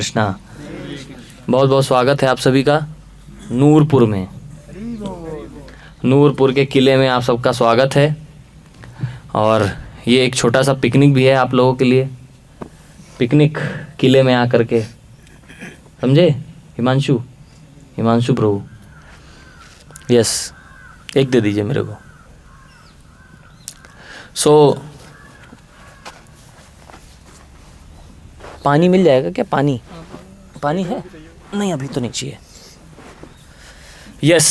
कृष्णा। बहुत बहुत स्वागत है आप सभी का नूरपुर में। नूरपुर के किले में आप सबका स्वागत है। और ये एक छोटा सा पिकनिक भी है आप लोगों के लिए। पिकनिक किले में आकर के, समझे? हिमांशु प्रभु, यस, एक दे दीजिए मेरे को। पानी मिल जाएगा क्या? पानी है? नहीं, अभी तो नहीं चाहिए। यस,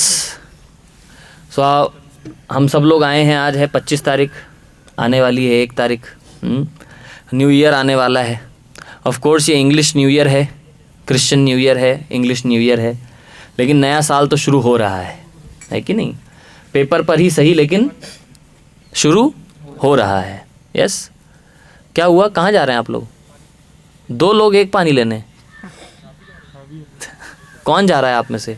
हम सब लोग आए हैं। आज है 25 तारीख, आने वाली है 1 तारीख। न्यू ईयर आने वाला है। ऑफ कोर्स ये इंग्लिश न्यू ईयर है, क्रिश्चियन न्यू ईयर है, इंग्लिश न्यू ईयर है, लेकिन नया साल तो शुरू हो रहा है कि नहीं? पेपर पर ही सही, लेकिन शुरू हो रहा है। यस, क्या हुआ? कहाँ जा रहे हैं आप लोग? 2 लोग एक पानी लेने। कौन जा रहा है आप में से?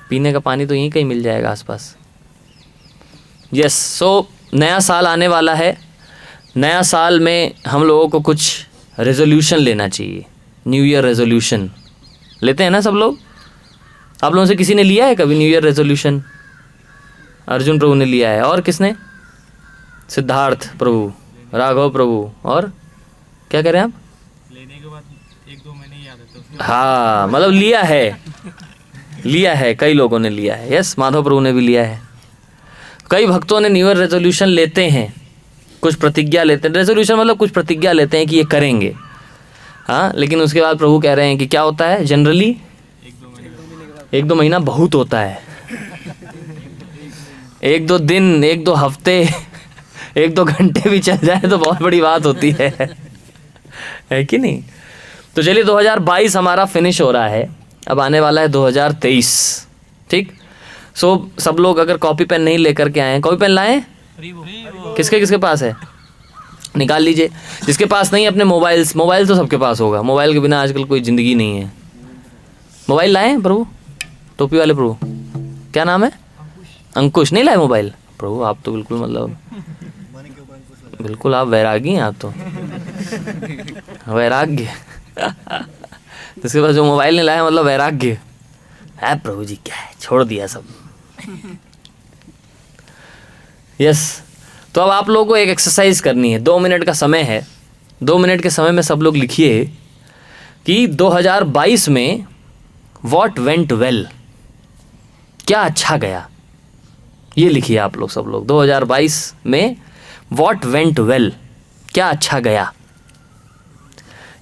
पीने का पानी तो यहीं कहीं मिल जाएगा आसपास। यस, नया साल आने वाला है। नया साल में हम लोगों को कुछ रेजोल्यूशन लेना चाहिए। न्यू ईयर रेजोल्यूशन लेते हैं ना सब लोग? आप लोगों से किसी ने लिया है कभी न्यू ईयर रेजोल्यूशन? अर्जुन प्रभु ने लिया है। और किसने? सिद्धार्थ प्रभु, राघव प्रभु, और क्या कह रहे हैं आप? लेने के बाद 1-2 महीने याद है तो। हाँ, मतलब लिया है, कई लोगों ने लिया है। यस, माधव प्रभु ने भी लिया है। कई भक्तों ने न्यू ईयर रेजोल्यूशन लेते हैं, कुछ प्रतिज्ञा लेते हैं। रेजोल्यूशन मतलब कुछ प्रतिज्ञा लेते हैं कि ये करेंगे, हाँ, लेकिन उसके बाद प्रभु कह रहे हैं कि क्या होता है जनरली? 1-2 महीना बहुत होता है। 1-2 दिन, 1-2 हफ्ते, 1-2 घंटे भी चल जाए तो बहुत बड़ी बात होती है कि नहीं? तो चलिए, 2022 हमारा फिनिश हो रहा है, अब आने वाला है 2023। ठीक, सब लोग अगर कॉपी पेन नहीं लेकर के आए हैं, कॉपी पेन लाएं? किसके पास है? निकाल लीजिए। जिसके पास नहीं, अपने मोबाइल तो सबके पास होगा। मोबाइल के बिना आजकल कोई ज़िंदगी नहीं है। मोबाइल लाएं प्रभु? टोपी वाले प्रभु, क्या नाम है? अंकुश। नहीं लाए मोबाइल? प्रभु आप तो बिल्कुल, मतलब बिल्कुल आप वैरागी हैं। आप तो वैराग्य। जिसके पास जो मोबाइल नहीं लाया, मतलब वैराग्य है। प्रभु जी क्या है, छोड़ दिया सब। यस, तो अब आप लोगों को एक एक्सरसाइज करनी है। 2 मिनट का समय है। 2 मिनट के समय में सब लोग लिखिए कि 2022 में व्हाट वेंट वेल, क्या अच्छा गया। ये लिखिए आप लोग, सब लोग। 2022 में व्हाट वेंट वेल, क्या अच्छा गया।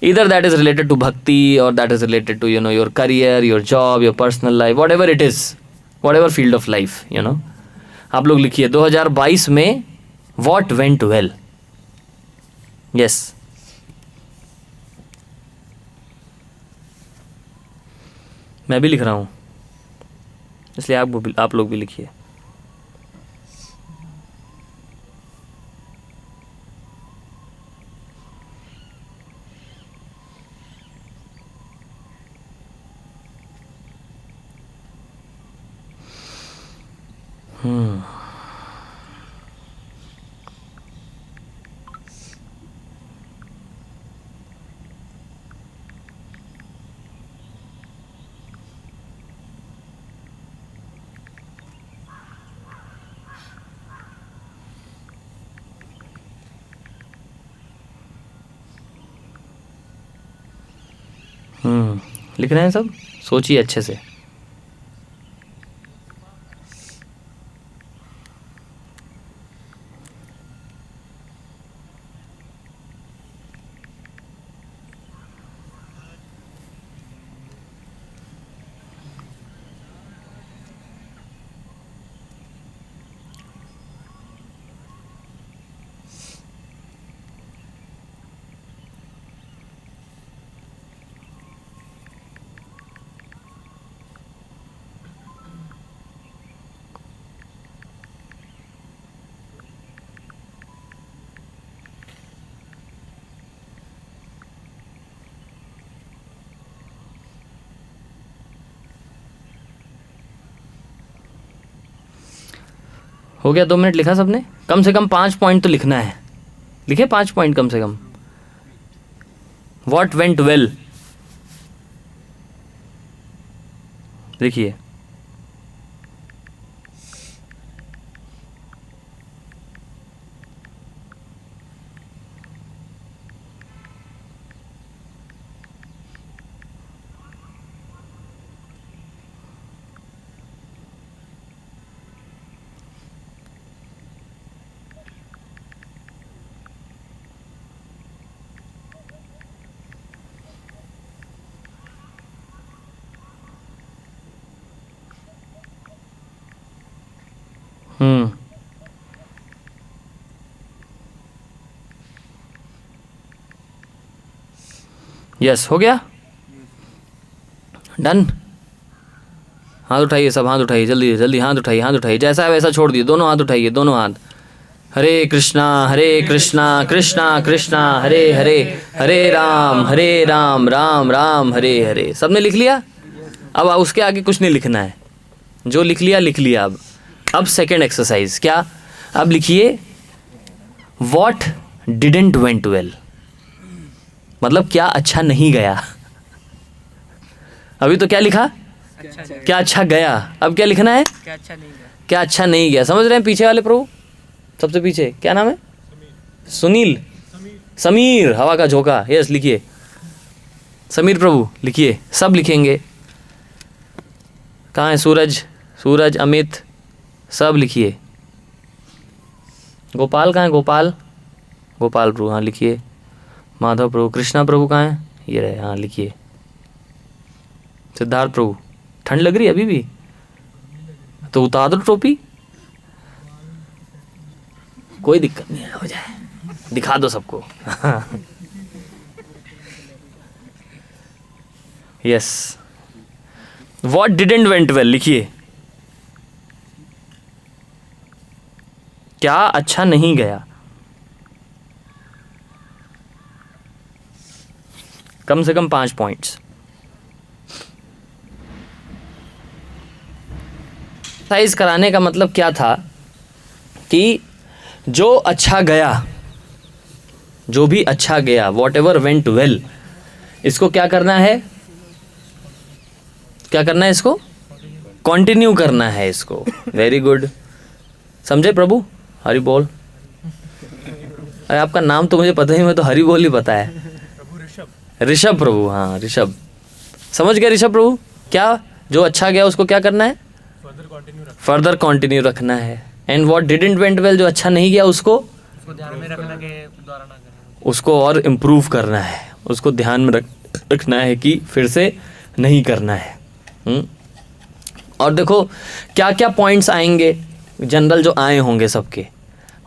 Either that is related to bhakti, or that is related to, your career, your job, your personal life, whatever it is, whatever field of life, आप लोग लिखिए 2022 में what went well. Yes. मैं भी लिख रहा हूँ, इसलिए आप लोग भी लिखिए। लिख रहे हैं सब? सोचिए अच्छे से। हो गया? 2 मिनट लिखा सबने? कम से कम 5 पॉइंट तो लिखना है। लिखे 5 पॉइंट कम से कम? व्हाट वेंट वेल, देखिए यस हो गया, डन। हाथ उठाइए सब, हाथ उठाइए जल्दी जल्दी, हाथ उठाइए, हाथ उठाइए, जैसा है वैसा छोड़ दिए, दोनों हाथ उठाइए, दोनों हाथ। हरे कृष्णा कृष्णा कृष्णा हरे हरे, हरे राम राम राम हरे हरे। सबने लिख लिया? अब उसके आगे कुछ नहीं लिखना है, जो लिख लिया लिख लिया। अब सेकेंड एक्सरसाइज क्या, अब लिखिए वॉट डिडेंट वेंट वेल, मतलब क्या अच्छा नहीं गया। अभी तो क्या लिखा, क्या अच्छा गया, अब क्या लिखना है, क्या अच्छा नहीं गया। क्या अच्छा नहीं गया। समझ रहे हैं पीछे वाले प्रभु, सबसे पीछे क्या नाम है, सुनील, समीर हवा का झोंका, यस लिखिए समीर प्रभु लिखिए, सब लिखेंगे। कहाँ है सूरज, सूरज अमित सब लिखिए। गोपाल कहाँ है, गोपाल, गोपाल प्रभु हाँ लिखिए। माधव प्रभु, कृष्णा प्रभु कहाँ है, ये रहे हाँ लिखिए। सिद्धार्थ प्रभु, ठंड लग रही है अभी भी तो उतार दो टोपी, कोई दिक्कत नहीं है, हो जाए, दिखा दो सबको। Yes, what didn't went well लिखिए, क्या अच्छा नहीं गया। कम से कम 5 पॉइंट्स। एक्सरसाइज कराने का मतलब क्या था कि जो अच्छा गया, जो भी अच्छा गया, वॉट एवर वेंट वेल, इसको क्या करना है, क्या करना है, इसको कंटिन्यू करना है इसको। वेरी गुड, समझे प्रभु, हरि बोल। अरे आपका नाम तो मुझे पता ही, मैं तो हरि बोल ही पता है। ऋषभ प्रभु, हाँ ऋषभ, समझ गए ऋषभ प्रभु। क्या जो अच्छा गया उसको क्या करना है, फर्दर कंटिन्यू रखना है। And what didn't went well, जो अच्छा नहीं गया उसको ध्यान में रखना कि दोबारा ना करें, उसको और इम्प्रूव करना है, उसको ध्यान में रखना है कि फिर से नहीं करना है। और देखो क्या क्या पॉइंट्स आएंगे जनरल जो आए होंगे सबके,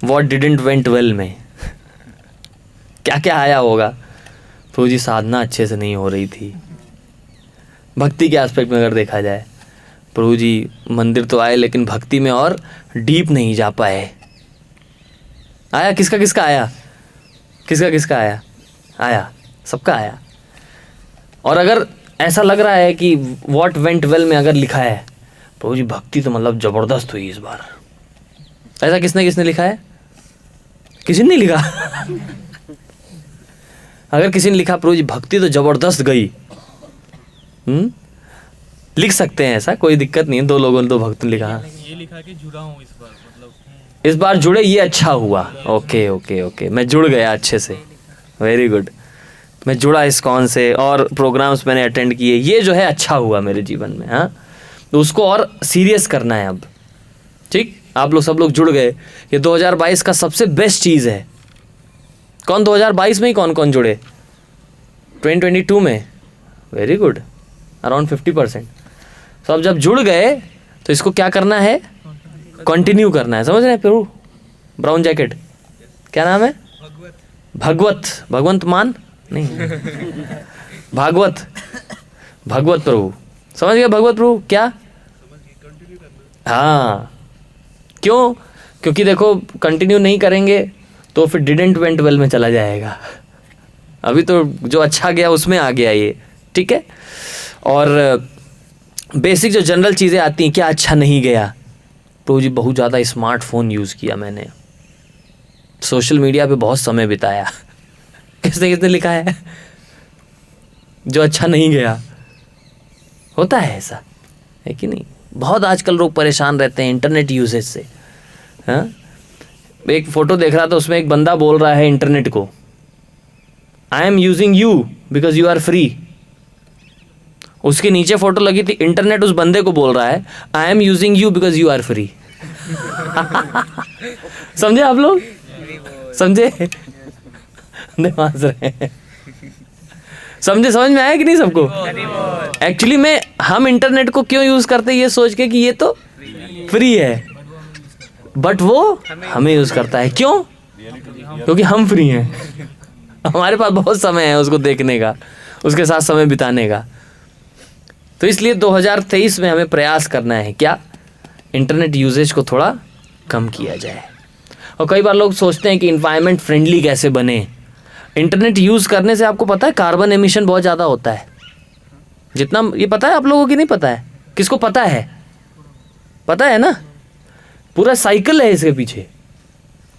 व्हाट डिडंट वेंट वेल में क्या क्या आया होगा। प्रभु जी साधना अच्छे से नहीं हो रही थी, भक्ति के एस्पेक्ट में अगर देखा जाए, प्रभु जी मंदिर तो आए लेकिन भक्ति में और डीप नहीं जा पाए। आया किसका किसका आया, किसका किसका आया, आया सबका आया। और अगर ऐसा लग रहा है कि व्हाट वेंट वेल में अगर लिखा है प्रभु जी भक्ति तो मतलब जबरदस्त हुई इस बार, ऐसा किसने किसने लिखा है, किसी ने नहीं लिखा। अगर किसी ने लिखा प्रभु जी भक्ति तो जबरदस्त गई, लिख सकते हैं, ऐसा कोई दिक्कत नहीं है। 2 लोगों ने 2 भक्त ने लिखा, ये लिखा कि जुड़ा हूँ इस बार, मतलब इस बार जुड़े, ये अच्छा हुआ। ओके ओके ओके, मैं जुड़ गया अच्छे से, वेरी गुड, मैं जुड़ा इस्कॉन से और प्रोग्राम्स मैंने अटेंड किए, ये जो है अच्छा हुआ मेरे जीवन में। हाँ, तो उसको और सीरियस करना है अब। ठीक, आप लोग सब लोग जुड़ गए, ये 2022 का सबसे बेस्ट चीज़ है। कौन 2022 में ही कौन कौन जुड़े, 2022 में, वेरी गुड, अराउंड 50%। तो अब जब जुड़ गए तो इसको क्या करना है, कंटिन्यू करना है। समझ रहे हैं प्रभु, ब्राउन जैकेट क्या नाम है, भगवत, भगवंत मान नहीं, भागवत, भगवत प्रभु, समझ गए भगवत प्रभु क्या। हाँ, क्यों, क्योंकि देखो कंटिन्यू नहीं करेंगे तो फिर डिडेंट वेंट वेल में चला जाएगा। अभी तो जो अच्छा गया उसमें आ गया ये, ठीक है। और बेसिक जो जनरल चीज़ें आती हैं, क्या अच्छा नहीं गया, प्रभु जी बहुत ज़्यादा स्मार्टफोन यूज़ किया मैंने, सोशल मीडिया पे बहुत समय बिताया। किसने किसने लिखा है, जो अच्छा नहीं गया। होता है ऐसा, है कि नहीं? बहुत आजकल लोग परेशान रहते हैं इंटरनेट यूजेज से। हाँ, एक फ़ोटो देख रहा था, उसमें एक बंदा बोल रहा है इंटरनेट को, I am using you because you are free. उसके नीचे फ़ोटो लगी थी, इंटरनेट उस बंदे को बोल रहा है I am using you because you are free. समझे आप लोग? समझे? हंस रहे हैं। समझ में आया कि नहीं सबको? एक्चुअली में हम इंटरनेट को क्यों यूज़ करते हैं, ये सोच के कि ये तो फ्री है, बट वो हमें यूज़ करता है। क्यों? क्योंकि हम फ्री हैं, हमारे पास बहुत समय है उसको देखने का, उसके साथ समय बिताने का। तो इसलिए 2023 में हमें प्रयास करना है क्या? इंटरनेट यूजेज को थोड़ा कम किया जाए। और कई बार लोग सोचते हैं कि इन्वायरमेंट फ्रेंडली कैसे बने। इंटरनेट यूज़ करने से आपको पता है कार्बन एमिशन बहुत ज़्यादा होता है। जितना ये पता है आप लोगों की नहीं पता है? किसको पता है? पता है ना? पूरा साइकिल है इसके पीछे,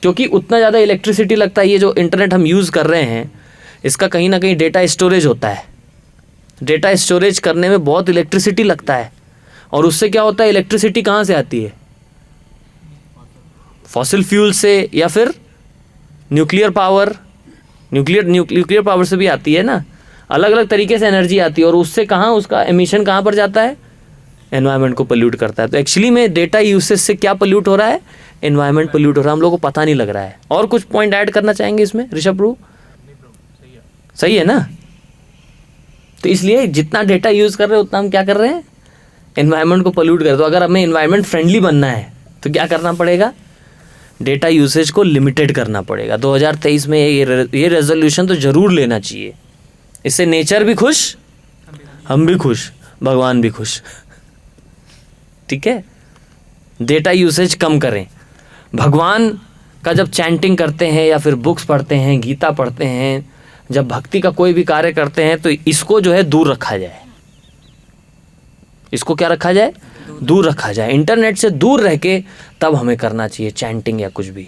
क्योंकि उतना ज़्यादा इलेक्ट्रिसिटी लगता है। ये जो इंटरनेट हम यूज़ कर रहे हैं, इसका कहीं ना कहीं डेटा स्टोरेज होता है। डेटा स्टोरेज करने में बहुत इलेक्ट्रिसिटी लगता है, और उससे क्या होता है, इलेक्ट्रिसिटी कहाँ से आती है? फॉसिल फ्यूल से, या फिर न्यूक्लियर पावर। न्यूक्लियर पावर से भी आती है ना, अलग अलग तरीके से एनर्जी आती है, और उससे कहाँ उसका एमिशन कहाँ पर जाता है? एनवायरनमेंट को पोल्यूट करता है। तो एक्चुअली में डेटा यूसेज से क्या पोल्यूट हो रहा है? एनवायरनमेंट पोल्यूट हो रहा है, हम लोगों को पता नहीं लग रहा है। और कुछ पॉइंट ऐड करना चाहेंगे इसमें ऋषभ प्रभु? सही है ना? तो इसलिए जितना डेटा यूज़ कर रहे हैं उतना हम क्या कर रहे हैं? एनवायरनमेंट को पोल्यूट कर रहे हैं। तो अगर हमें एनवायरनमेंट फ्रेंडली बनना है तो क्या करना पड़ेगा? डेटा यूसेज को लिमिटेड करना पड़ेगा। 2023 में ये रेजोल्यूशन तो ज़रूर लेना चाहिए। इससे नेचर भी खुश, हम भी खुश, भगवान भी खुश। ठीक है? डेटा यूसेज कम करें। भगवान का जब चैंटिंग करते हैं या फिर बुक्स पढ़ते हैं, गीता पढ़ते हैं, जब भक्ति का कोई भी कार्य करते हैं, तो इसको जो है दूर रखा जाए। इसको क्या रखा जाए? दूर रखा जाए। इंटरनेट से दूर रह के तब हमें करना चाहिए चैंटिंग या कुछ भी।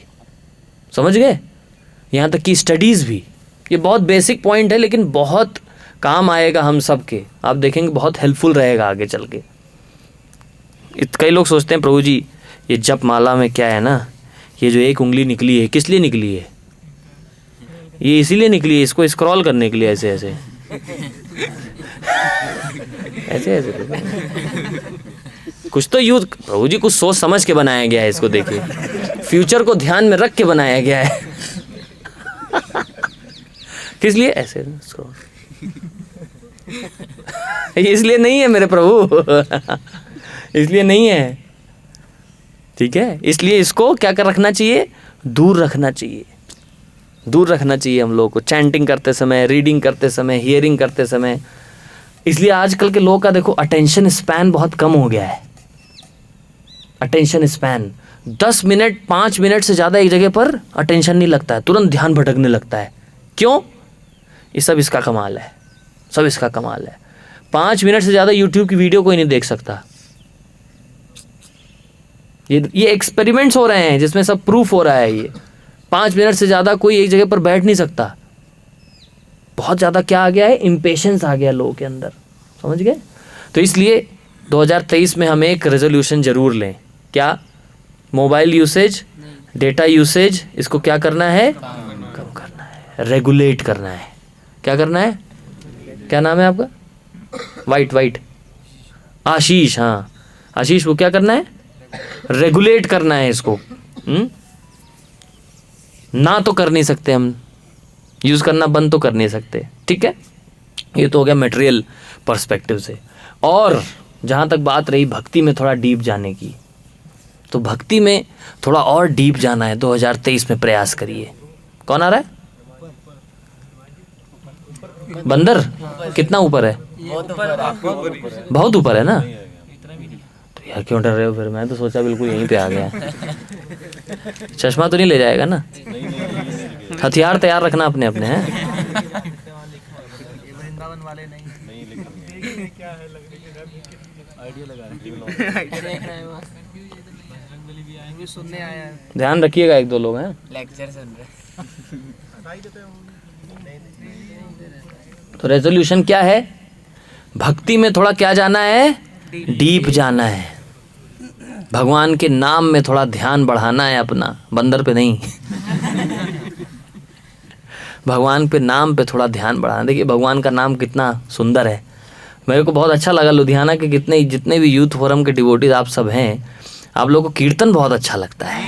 समझ गए? यहाँ तक कि स्टडीज़ भी, ये बहुत बेसिक पॉइंट है लेकिन बहुत काम आएगा हम सब के। आप देखेंगे बहुत हेल्पफुल रहेगा आगे चल के। कई लोग सोचते हैं प्रभु जी ये जप माला में क्या है ना, ये जो एक उंगली निकली है किस लिए निकली है? ये इसीलिए निकली है, इसको स्क्रॉल करने के लिए ऐसे ऐसे ऐसे ऐसे। कुछ तो यूज प्रभु जी कुछ सोच समझ के बनाया गया है इसको। देखिए, फ्यूचर को ध्यान में रख के बनाया गया है। किस लिए ऐसे स्क्रॉल? इसलिए नहीं है मेरे प्रभु, इसलिए नहीं है। ठीक है? इसलिए इसको क्या कर रखना चाहिए? दूर रखना चाहिए। दूर रखना चाहिए हम लोगों को, चैंटिंग करते समय, रीडिंग करते समय, हियरिंग करते समय। इसलिए आजकल के लोगों का देखो अटेंशन स्पैन बहुत कम हो गया है। अटेंशन स्पैन 10 मिनट 5 मिनट से ज़्यादा एक जगह पर अटेंशन नहीं लगता है, तुरंत ध्यान भटकने लगता है। क्यों? ये सब इसका कमाल है, सब इसका कमाल है। 5 मिनट से ज़्यादा यूट्यूब की वीडियो कोई नहीं देख सकता। ये एक्सपेरिमेंट्स हो रहे हैं जिसमें सब प्रूफ हो रहा है। ये 5 मिनट से ज़्यादा कोई एक जगह पर बैठ नहीं सकता। बहुत ज़्यादा क्या आ गया है? इम्पेशेंस आ गया लोगों के अंदर। समझ गए? तो इसलिए 2023 में हमें एक रेजोल्यूशन ज़रूर लें। क्या? मोबाइल यूसेज, डेटा यूसेज, इसको क्या करना है? कम करना है, रेगुलेट करना है। क्या करना है? क्या नाम है आपका? वाइट आशीष। हाँ आशीष, वो क्या करना है? रेगुलेट करना है इसको। ना तो कर नहीं सकते हम, यूज़ करना बंद तो कर नहीं सकते। ठीक है? ये तो हो गया मटेरियल पर्सपेक्टिव से। और जहाँ तक बात रही भक्ति में थोड़ा डीप जाने की, तो भक्ति में थोड़ा और डीप जाना है 2023 में प्रयास करिए। कौन आ रहा है? बंदर कितना ऊपर है? बहुत ऊपर है ना? तो यार क्यों डर रहे हो फिर? मैं तो सोचा बिल्कुल यहीं पे आ गया। चश्मा तो नहीं ले जाएगा ना? हथियार तैयार रखना अपने अपने हैं। वृंदावन वाले नहीं क्या है आइडिया लगा रहे सुनने आया है। ध्यान रखिएगा, 1-2 लोग हैं लेक्चर सुन रहे। तो रेजोल्यूशन क्या है? भक्ति में थोड़ा क्या जाना है? डीप जाना है। भगवान के नाम में थोड़ा ध्यान बढ़ाना है अपना, बंदर पे नहीं। भगवान पे नाम पे थोड़ा ध्यान बढ़ाना। देखिए भगवान का नाम कितना सुंदर है। मेरे को बहुत अच्छा लगा लुधियाना के जितने भी यूथ फोरम के डिवोटीज आप सब हैं, आप लोगों को कीर्तन बहुत अच्छा लगता है।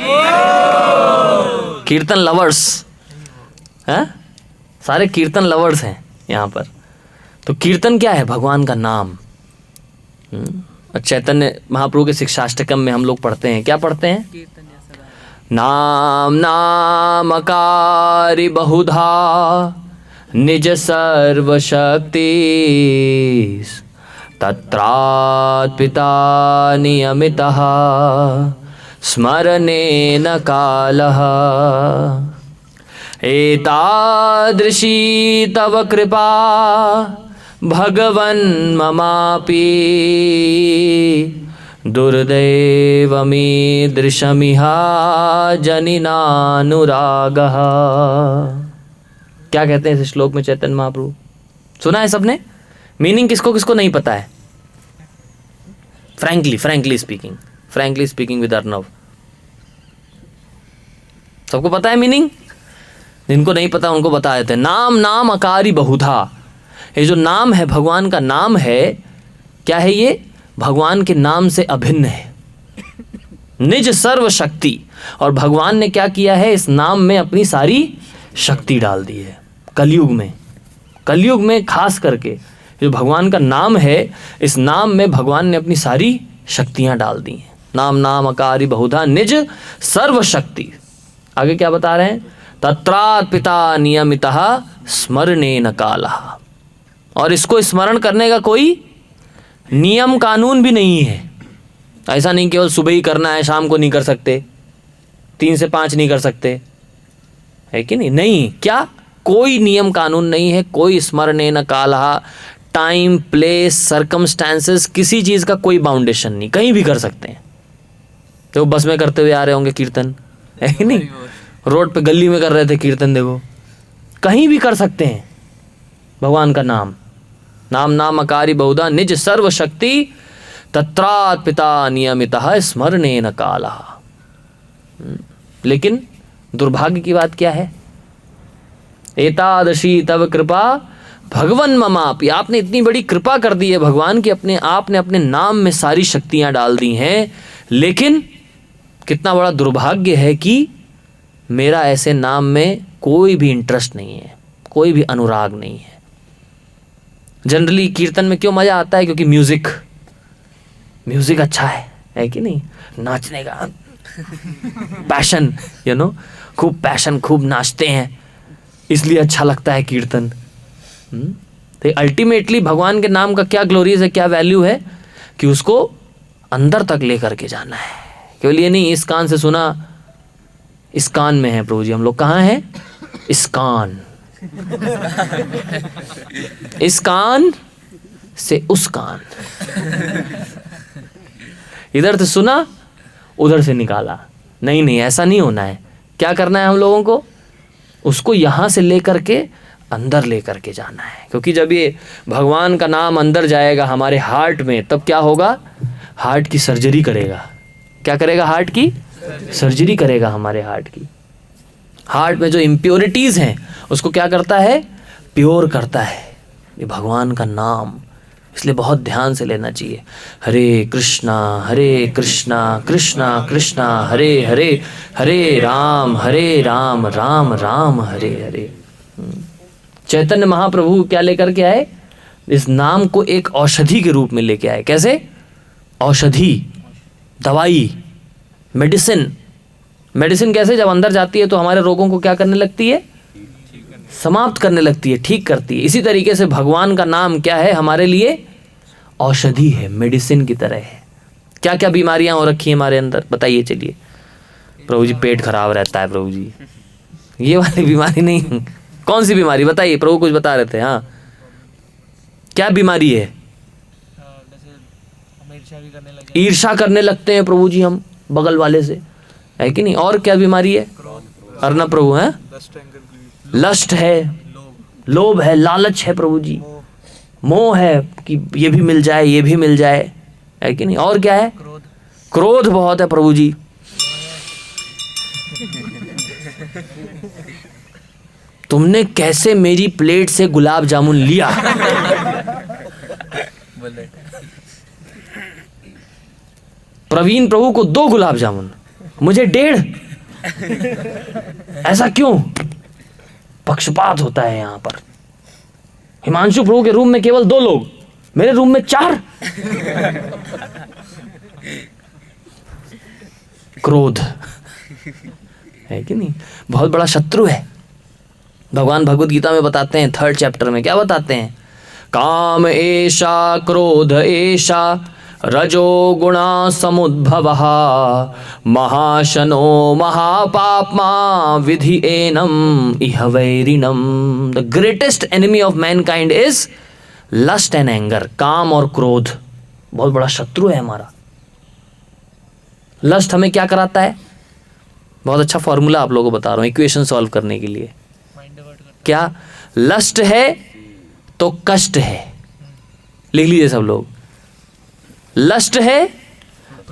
कीर्तन लवर्स हैं, सारे कीर्तन लवर्स हैं यहाँ पर। तो कीर्तन क्या है? भगवान का नाम। और चैतन्य महाप्रभु के शिक्षाष्टकम में हम लोग पढ़ते हैं, क्या पढ़ते हैं? नाम नामकारी बहुधा निज सर्वशक्ति तत्रात् पिता नियमितः स्मरणेन कालः एतादृशी तव कृपा भगवन् ममापि दुर्दैवमीदृशमिहा जनिनानुरागः। क्या कहते हैं इस श्लोक में चैतन्य महाप्रभु? सुना है सबने? मीनिंग किसको किसको नहीं पता है? फ्रैंकली स्पीकिंग विद अर्णव, सबको पता है मीनिंग? जिनको नहीं पता उनको बता देते हैं। नाम नाम अकारी बहुधा, ये जो नाम है भगवान का नाम है, क्या है ये? भगवान के नाम से अभिन्न है। निज सर्व शक्ति, और भगवान ने क्या किया है? इस नाम में अपनी सारी शक्ति डाल दी है। कलयुग में खास करके जो भगवान का नाम है, इस नाम में भगवान ने अपनी सारी शक्तियां डाल दी हैं। नाम नाम अकारी बहुधा निज सर्व शक्ति। आगे क्या बता रहे हैं? तत्रात् पिता नियमितः स्मरणेन कालः, और इसको स्मरण करने का कोई नियम कानून भी नहीं है। ऐसा नहीं केवल सुबह ही करना है, शाम को नहीं कर सकते, 3 से 5 नहीं कर सकते, है कि नहीं? नहीं, क्या कोई नियम कानून नहीं है, कोई स्मरणेन कालः, टाइम प्लेस सर्कमस्टांसेस, किसी चीज़ का कोई बाउंडेशन नहीं, कहीं भी कर सकते हैं। तो बस में करते हुए आ रहे होंगे कीर्तन, है कि नहीं? रोड पे गली में कर रहे थे कीर्तन, देखो कहीं भी कर सकते हैं भगवान का नाम। नाम नाम अकारी बहुधा निज सर्व शक्ति तत्रात् पिता नियमितः स्मरणेन कालः। लेकिन दुर्भाग्य की बात क्या है? एतादृशी तव कृपा भगवन् ममापि, आपने इतनी बड़ी कृपा कर दी है भगवान की, आपने अपने नाम में सारी शक्तियां डाल दी हैं, लेकिन कितना बड़ा दुर्भाग्य है कि मेरा ऐसे नाम में कोई भी इंटरेस्ट नहीं है, कोई भी अनुराग नहीं है। जनरली कीर्तन में क्यों मजा आता है? क्योंकि म्यूजिक अच्छा है कि नहीं? नाचने का पैशन, खूब पैशन, खूब नाचते हैं, इसलिए अच्छा लगता है कीर्तन। तो अल्टीमेटली भगवान के नाम का क्या ग्लोरीज है, क्या वैल्यू है? कि उसको अंदर तक लेकर के जाना है। केवल ये नहीं इस कान से सुना, इस कान में है प्रभु जी, हम लोग कहाँ हैं? इस कान, इस कान से उस कान, इधर से सुना उधर से निकाला। नहीं, ऐसा नहीं होना है। क्या करना है हम लोगों को? उसको यहाँ से लेकर के अंदर लेकर के जाना है। क्योंकि जब ये भगवान का नाम अंदर जाएगा हमारे हार्ट में, तब क्या होगा? हार्ट की सर्जरी करेगा। क्या करेगा? हार्ट की सर्जरी करेगा हमारे हार्ट की। हार्ट में जो इम्प्योरिटीज़ हैं उसको क्या करता है? प्योर करता है ये भगवान का नाम। इसलिए बहुत ध्यान से लेना चाहिए। हरे कृष्णा कृष्णा कृष्णा हरे हरे, हरे राम राम राम हरे हरे। चैतन्य महाप्रभु क्या लेकर के आए? इस नाम को एक औषधि के रूप में लेके आए। कैसे? औषधि, दवाई, मेडिसिन कैसे? जब अंदर जाती है तो हमारे रोगों को क्या करने लगती है? समाप्त करने लगती है, ठीक करती है। इसी तरीके से भगवान का नाम क्या है? हमारे लिए औषधि है, मेडिसिन की तरह है। क्या क्या बीमारियां हो रखी हैं हमारे अंदर, बताइए। चलिए प्रभु जी, पेट खराब रहता है प्रभु जी, ये वाली बीमारी नहीं। कौन सी बीमारी बताइए? प्रभु कुछ बता रहे थे। हाँ, क्या बीमारी है? ईर्ष्या करने लगते हैं प्रभु जी हम बगल वाले से, है कि नहीं? और क्या बीमारी है? अर्णव प्रभु है, लस्ट है, लोभ है, लालच है प्रभु जी, मोह है कि ये भी मिल जाए, ये भी मिल जाए, है कि नहीं? और क्या है? क्रोध बहुत है प्रभु जी। तुमने कैसे मेरी प्लेट से गुलाब जामुन लिया? प्रवीण प्रभु को 2 गुलाब जामुन, मुझे 1.5। ऐसा क्यों? पक्षपात होता है यहां पर। हिमांशु प्रभु के रूम में केवल 2 लोग, मेरे रूम में 4। क्रोध है कि नहीं? बहुत बड़ा शत्रु है। भगवान भगवत गीता में बताते हैं 3rd चैप्टर में, क्या बताते हैं? काम एषा क्रोध एषा रजो गुणा समुद्भवः महाशनो महापाप्मा विधि एनम इह वैरिणम। The greatest enemy of mankind is lust and anger. काम और क्रोध बहुत बड़ा शत्रु है हमारा। लस्ट हमें क्या कराता है? बहुत अच्छा फॉर्मूला आप लोगों को बता रहा हूं इक्वेशन सॉल्व करने के लिए। क्या? लस्ट है तो कष्ट है। लिख लीजिए सब लोग, लस्ट है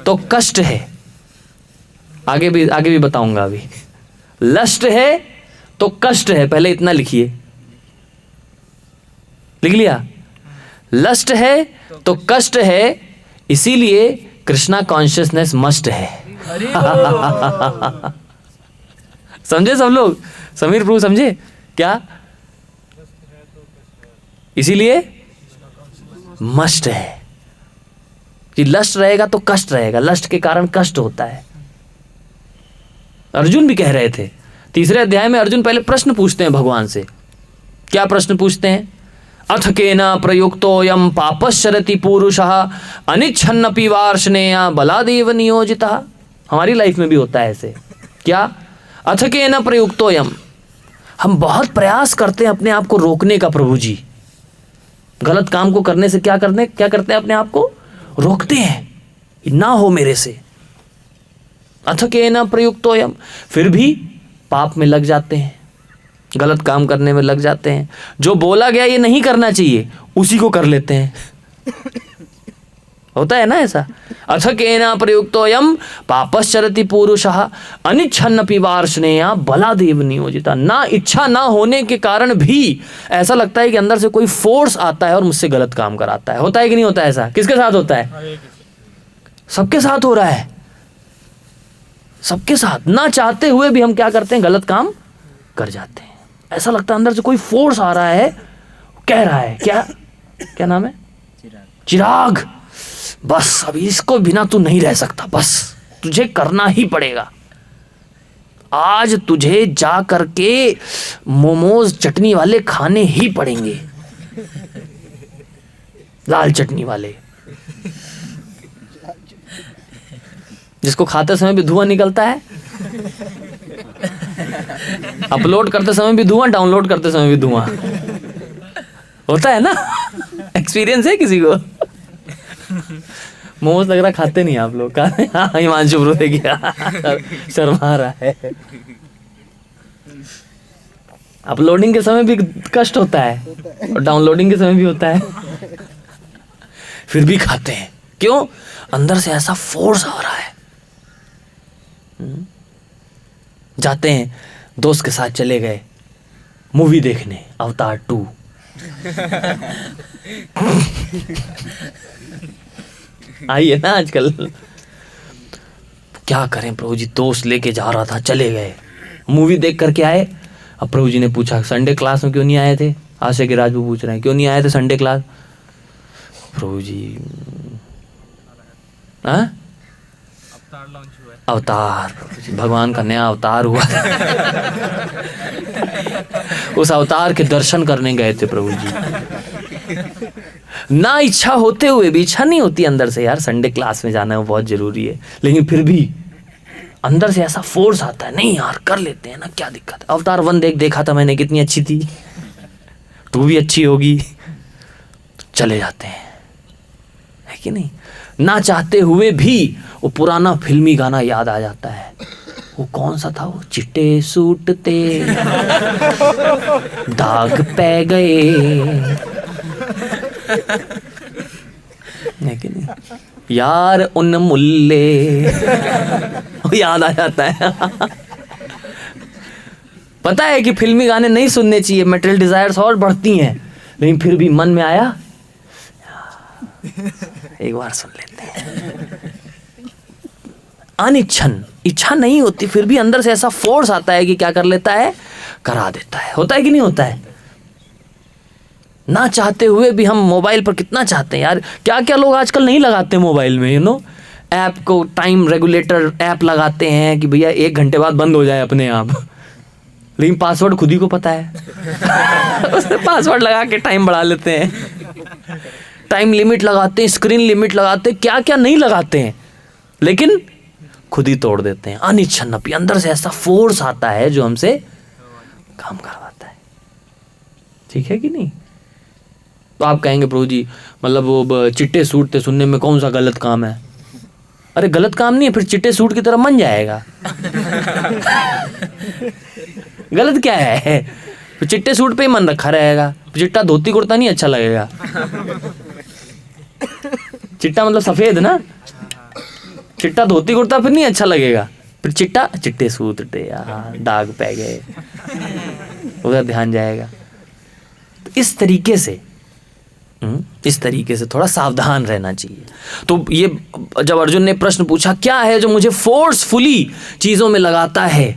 तो कष्ट है। आगे भी बताऊंगा अभी। लस्ट है तो कष्ट है, पहले इतना लिखिए। लिख लिया? लस्ट है तो कष्ट है, इसीलिए कृष्णा कॉन्शियसनेस मस्ट है। समझे सब लोग? समीर प्रभु समझे क्या? इसीलिए मस्ट है कि लस्ट रहेगा तो कष्ट रहेगा, लस्ट के कारण कष्ट होता है। अर्जुन भी कह रहे थे 3रे अध्याय में। अर्जुन पहले प्रश्न पूछते हैं भगवान से। क्या प्रश्न पूछते हैं? अथ केना प्रयुक्तोऽयं पापश्चरति पुरुषः अनिच्छन्नपि वार्ष्णेय बलादेव नियोजितः। हमारी लाइफ में भी होता है ऐसे। क्या? अथ केना प्रयुक्तोऽयं, हम बहुत प्रयास करते हैं अपने आप को रोकने का प्रभु जी। गलत काम को करने से क्या करते हैं? अपने आप को रोकते हैं, ना हो मेरे से। अथ केन प्रयुक्तोऽयं, फिर भी पाप में लग जाते हैं, गलत काम करने में लग जाते हैं। जो बोला गया ये नहीं करना चाहिए, उसी को कर लेते हैं। होता है ना ऐसा? अथ केन प्रयुक्तोऽयं पापश्चरति पुरुषः अनिच्छन्नपि वार्ष्णेय बलादेव नियोजिता। ना इच्छा ना होने के कारण भी ऐसा लगता है कि अंदर से कोई फोर्स आता है और मुझसे गलत काम कराता है। होता है कि नहीं होता है ऐसा? किसके साथ होता है? सबके साथ हो रहा है, सबके साथ। ना चाहते हुए भी हम क्या करते हैं? गलत काम कर जाते हैं। ऐसा लगता है अंदर से कोई फोर्स आ रहा है, कह रहा है क्या नाम है? चिराग, बस अभी इसको बिना तू नहीं रह सकता, बस तुझे करना ही पड़ेगा। आज तुझे जा करके मोमोज चटनी वाले खाने ही पड़ेंगे, लाल चटनी वाले, जिसको खाते समय भी धुआं निकलता है, अपलोड करते समय भी धुआं, डाउनलोड करते समय भी धुआं। होता है ना? एक्सपीरियंस है किसी को? मोमोज लग रहा खाते नहीं आप लोग? हाँ, हिमांशु ब्रो ने किया, शर्मा रहा है। अपलोडिंग के समय भी कष्ट होता है और डाउनलोडिंग के समय भी होता है, फिर भी खाते हैं। क्यों? अंदर से ऐसा फोर्स आ रहा है। जाते हैं, दोस्त के साथ चले गए मूवी देखने, अवतार 2। आई है ना आजकल। क्या करें प्रभु जी, दोस्त लेके जा रहा था, चले गए, मूवी देख करके आए। अब प्रभु जी ने पूछा संडे क्लास में क्यों नहीं आए थे? आशा के राजू पूछ रहे हैं क्यों नहीं आए थे संडे क्लास? प्रभु जी अवतार, प्रभु जी भगवान का नया अवतार हुआ। उस अवतार के दर्शन करने गए थे प्रभु जी। ना इच्छा होते हुए भी, इच्छा नहीं होती अंदर से यार संडे क्लास में जाना है, बहुत जरूरी है, लेकिन फिर भी अंदर से ऐसा फोर्स आता है, नहीं यार कर लेते हैं ना, क्या दिक्कत है। अवतार 1 देखा था मैंने, कितनी अच्छी थी, तू भी अच्छी होगी, चले जाते हैं, है कि नहीं? ना चाहते हुए भी वो पुराना फिल्मी गाना याद आ जाता है। वो कौन सा था वो, चिट्टे सूट ते दाग पै गए, है कि नहीं यार उन मुल्ले, याद आ जाता है। पता है कि फिल्मी गाने नहीं सुनने चाहिए, मटेरियल डिजायर्स और बढ़ती हैं, लेकिन फिर भी मन में आया एक बार सुन लेते हैं। अनिच्छन, इच्छा नहीं होती, फिर भी अंदर से ऐसा फोर्स आता है कि क्या कर लेता है, करा देता है। होता है कि नहीं होता है? ना चाहते हुए भी हम मोबाइल पर कितना चाहते हैं यार। क्या क्या लोग आजकल नहीं लगाते मोबाइल में, ऐप को, टाइम रेगुलेटर ऐप लगाते हैं कि भैया 1 घंटे बाद बंद हो जाए अपने आप, लेकिन पासवर्ड खुद ही को पता है। पासवर्ड लगा के टाइम बढ़ा लेते हैं, टाइम लिमिट लगाते हैं, स्क्रीन लिमिट लगाते हैं, क्या क्या नहीं लगाते हैं, लेकिन खुद ही तोड़ देते हैं। अनिच्छन्नपि, अंदर से ऐसा फोर्स आता है जो हमसे काम करवाता है। ठीक है कि नहीं? तो आप कहेंगे प्रभु जी मतलब वो चिट्टे सूटते सुनने में कौन सा गलत काम है? अरे गलत काम नहीं है, फिर चिट्टे सूट की तरह मन जाएगा। गलत क्या है? फिर चिट्टे सूट पे ही मन रखा रहेगा, चिट्टा धोती कुर्ता नहीं अच्छा लगेगा। चिट्टा मतलब सफेद ना, चिट्टा धोती कुर्ता फिर नहीं अच्छा लगेगा, फिर चिट्टा चिट्टे सूट दाग पै गए, उधर ध्यान जाएगा। तो इस तरीके से थोड़ा सावधान रहना चाहिए। तो ये जब अर्जुन ने प्रश्न पूछा क्या है जो मुझे फोर्सफुली चीजों में लगाता है,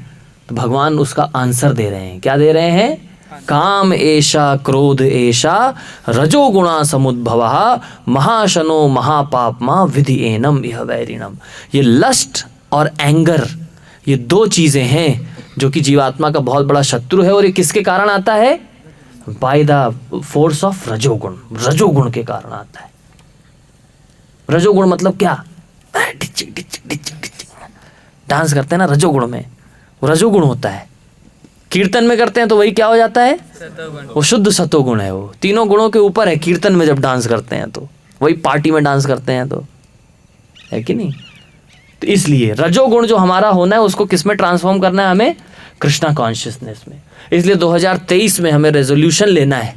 तो भगवान उसका आंसर दे रहे हैं। क्या दे रहे हैं? काम एषा क्रोध एषा रजोगुणा समुद्भवः महाशनो महापापमा विधि एनम इह वैरिणम। ये लस्ट और एंगर, ये 2 चीजें हैं जो कि जीवात्मा का बहुत बड़ा शत्रु है। और ये किसके कारण आता है? बाय द फोर्स ऑफ रजोगुण, रजोगुण के कारण आता है। रजोगुण मतलब क्या? डांस करते हैं ना रजोगुण में, वो रजोगुण होता है। कीर्तन में करते हैं तो वही क्या हो जाता है? वो शुद्ध सतोगुण है। वो तीनों गुणों के ऊपर है। कीर्तन में जब डांस करते हैं तो वही, पार्टी में डांस करते हैं तो, है कि नहीं? तो इसलिए रजोगुण जो हमारा होना है उसको किस में ट्रांसफॉर्म करना है? हमें कृष्णा कॉन्शियसनेस में। इसलिए 2023 में हमें रेजोल्यूशन लेना है।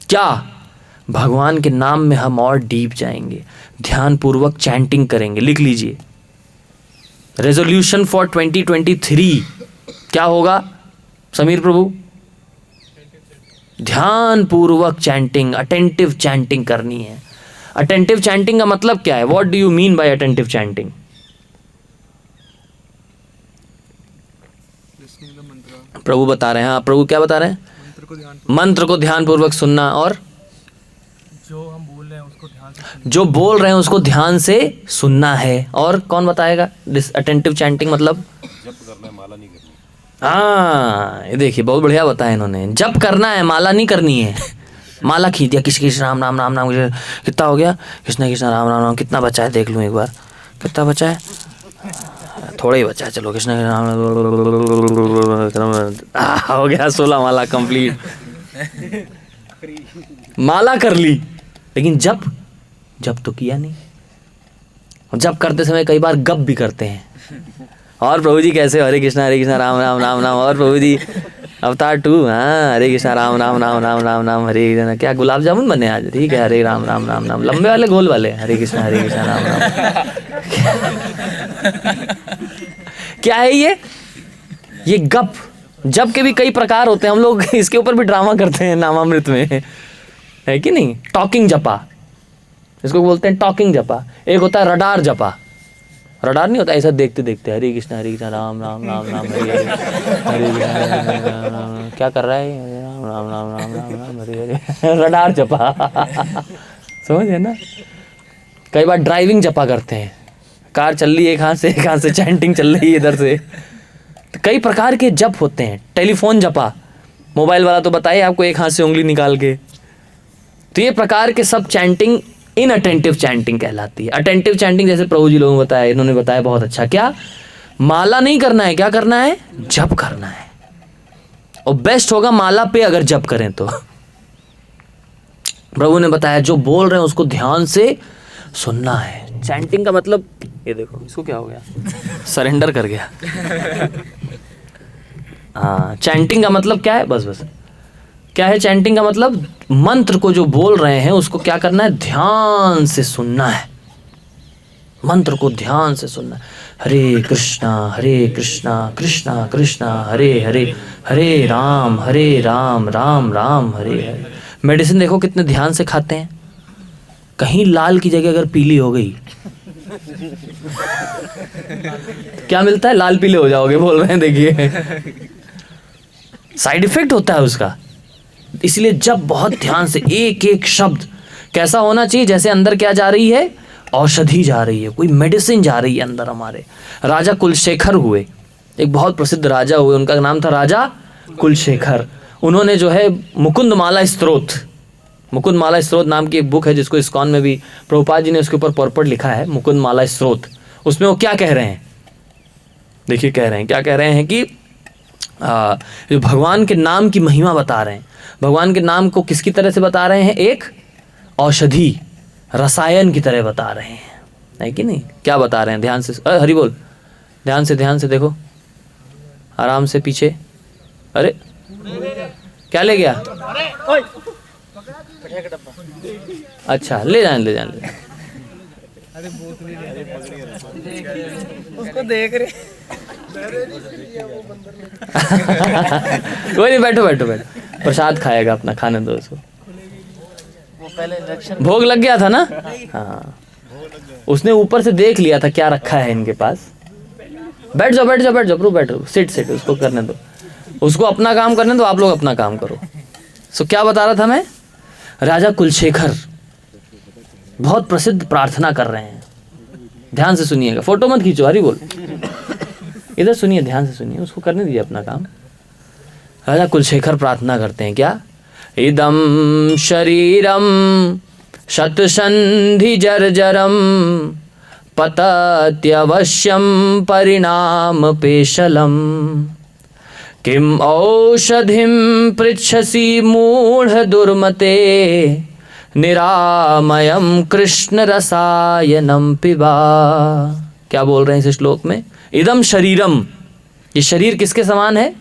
क्या? भगवान के नाम में हम और डीप जाएंगे, ध्यान पूर्वक चैंटिंग करेंगे। लिख लीजिए, रेजोल्यूशन फॉर 2023 क्या होगा समीर प्रभु? ध्यान पूर्वक चैंटिंग, अटेंटिव चैंटिंग करनी है। अटेंटिव चैंटिंग का मतलब क्या है? What do you mean by attentive chanting? प्रभु बता रहे हैं। हाँ प्रभु क्या बता रहे हैं? मंत्र को ध्यान पूर्वक सुनना, और जो हम बोल रहे हैं उसको ध्यान से सुनना। जो बोल रहे हैं उसको ध्यान से सुनना है। और कौन बताएगा अटेंटिव चैंटिंग मतलब? जप करना है, माला नहीं करनी। हाँ ये देखिए बहुत बढ़िया बताया इन्होंने। जप करना है, माला नहीं करनी है। माला खींच दिया, कृष्ण कृष्ण राम राम राम राम, कितना हो गया? कृष्ण कृष्ण राम राम राम, कितना बचा है देख लूँ एक बार, कितना बचा है? थोड़ा ही बचा है, चलो कृष्ण राम हो गया, 16 माला कंप्लीट। माला कर ली, लेकिन जप तो किया नहीं। जप करते समय कई बार गप भी करते हैं। और प्रभु जी कैसे? हरे कृष्णा राम राम राम राम। और प्रभु जी अवतार 2, हाँ हरे कृष्णा राम राम राम राम राम राम हरे कृष्णा। क्या गुलाब जामुन बने आज? ठीक है, हरे राम राम राम राम, लंबे वाले गोल वाले, हरे कृष्णा राम राम। क्या है ये गप? जप के भी कई प्रकार होते हैं, हम लोग इसके ऊपर भी ड्रामा करते हैं नामामृत में, है कि नहीं? टॉकिंग जपा, इसको बोलते हैं टॉकिंग जपा। एक होता है रडार जपा। रडार नहीं होता, ऐसा देखते देखते हरे कृष्णा राम राम राम राम हरे हरे, हरे कृष्णा क्या कर रहा है? राम राम राम राम राम राम हरे हरे, रडार जपा। समझ है ना? कई बार ड्राइविंग जपा करते हैं, कार चल रही है एक हाथ से चैंटिंग चल रही है इधर से। तो कई प्रकार के जप होते हैं। टेलीफोन जपा, मोबाइल वाला तो बताइए आपको, एक हाथ से उंगली निकाल के। तो ये प्रकार के सब चैंटिंग इनअटेंटिव चैंटिंग कहलाती है। अटेंटिव चैंटिंग जैसे प्रभु जी लोगों ने बताया, इन्होंने बताया बहुत अच्छा। क्या? माला नहीं करना है, क्या करना है? जप करना है। और बेस्ट होगा माला पे अगर जप करें तो। प्रभु ने बताया जो बोल रहे हैं उसको ध्यान से सुनना है। चैंटिंग का मतलब ये देखो इसको क्या हो गया, सरेंडर कर गया। हाँ, चैंटिंग का मतलब क्या है, बस क्या है चैंटिंग का मतलब? मंत्र को जो बोल रहे हैं उसको क्या करना है, ध्यान से सुनना है, मंत्र को ध्यान से सुनना है। हरे कृष्णा कृष्णा कृष्णा हरे हरे, हरे राम राम राम हरे हरे। मेडिसिन देखो कितने ध्यान से खाते हैं, कहीं लाल की जगह अगर पीली हो गई क्या मिलता है, लाल पीले हो जाओगे बोल रहे हैं, देखिए साइड इफेक्ट होता है उसका। इसलिए जब बहुत ध्यान से एक एक शब्द कैसा होना चाहिए, जैसे अंदर क्या जा रही है, औषधि जा रही है, कोई मेडिसिन जा रही है अंदर हमारे। राजा कुलशेखर हुए, एक बहुत प्रसिद्ध राजा हुए, उनका नाम था राजा कुलशेखर। उन्होंने जो है मुकुंदमाला स्त्रोत नाम की एक बुक है, जिसको इस्कॉन में भी प्रभुपाद जी ने उसके ऊपर पर्पट लिखा है, मुकुंदमाला स्त्रोत। उसमें वो क्या कह रहे हैं, देखिए क्या कह रहे हैं कि जो भगवान के नाम की महिमा बता रहे हैं, भगवान के नाम को किसकी तरह से बता रहे हैं, एक औषधि रसायन की तरह बता रहे हैं, है कि नहीं? क्या बता रहे हैं, ध्यान से, हरि बोल, ध्यान से देखो, आराम से पीछे। अरे क्या ले गया, अच्छा ले जाए उसको देख रहे। कोई नहीं, बैठो प्रसाद खाएगा अपना, खाने दो उसको। वो पहले भोग लग गया था ना, हाँ उसने ऊपर से देख लिया था क्या रखा है इनके पास। बैठ जाओ प्रभु, बैठो, सिट उसको करने दो, उसको अपना काम करने दो, आप लोग अपना काम करो। सो क्या बता रहा था मैं, राजा कुलशेखर बहुत प्रसिद्ध प्रार्थना कर रहे हैं, ध्यान से सुनिएगा, फोटो मत खींचो, हरी बोल, इधर सुनिए, ध्यान से सुनिए, उसको करने दीजिए अपना काम। राजा कुलशेखर प्रार्थना करते हैं क्या, इदम शरीरम शतसंधि जर्जरम पतत्यवश्यम परिणाम पेशलम किम औषधिम पृच्छसि मूढ़ दुर्मते निरामयम कृष्ण रसायनम पिबा। क्या बोल रहे हैं इस श्लोक में, इदम शरीरम, ये शरीर किसके समान है,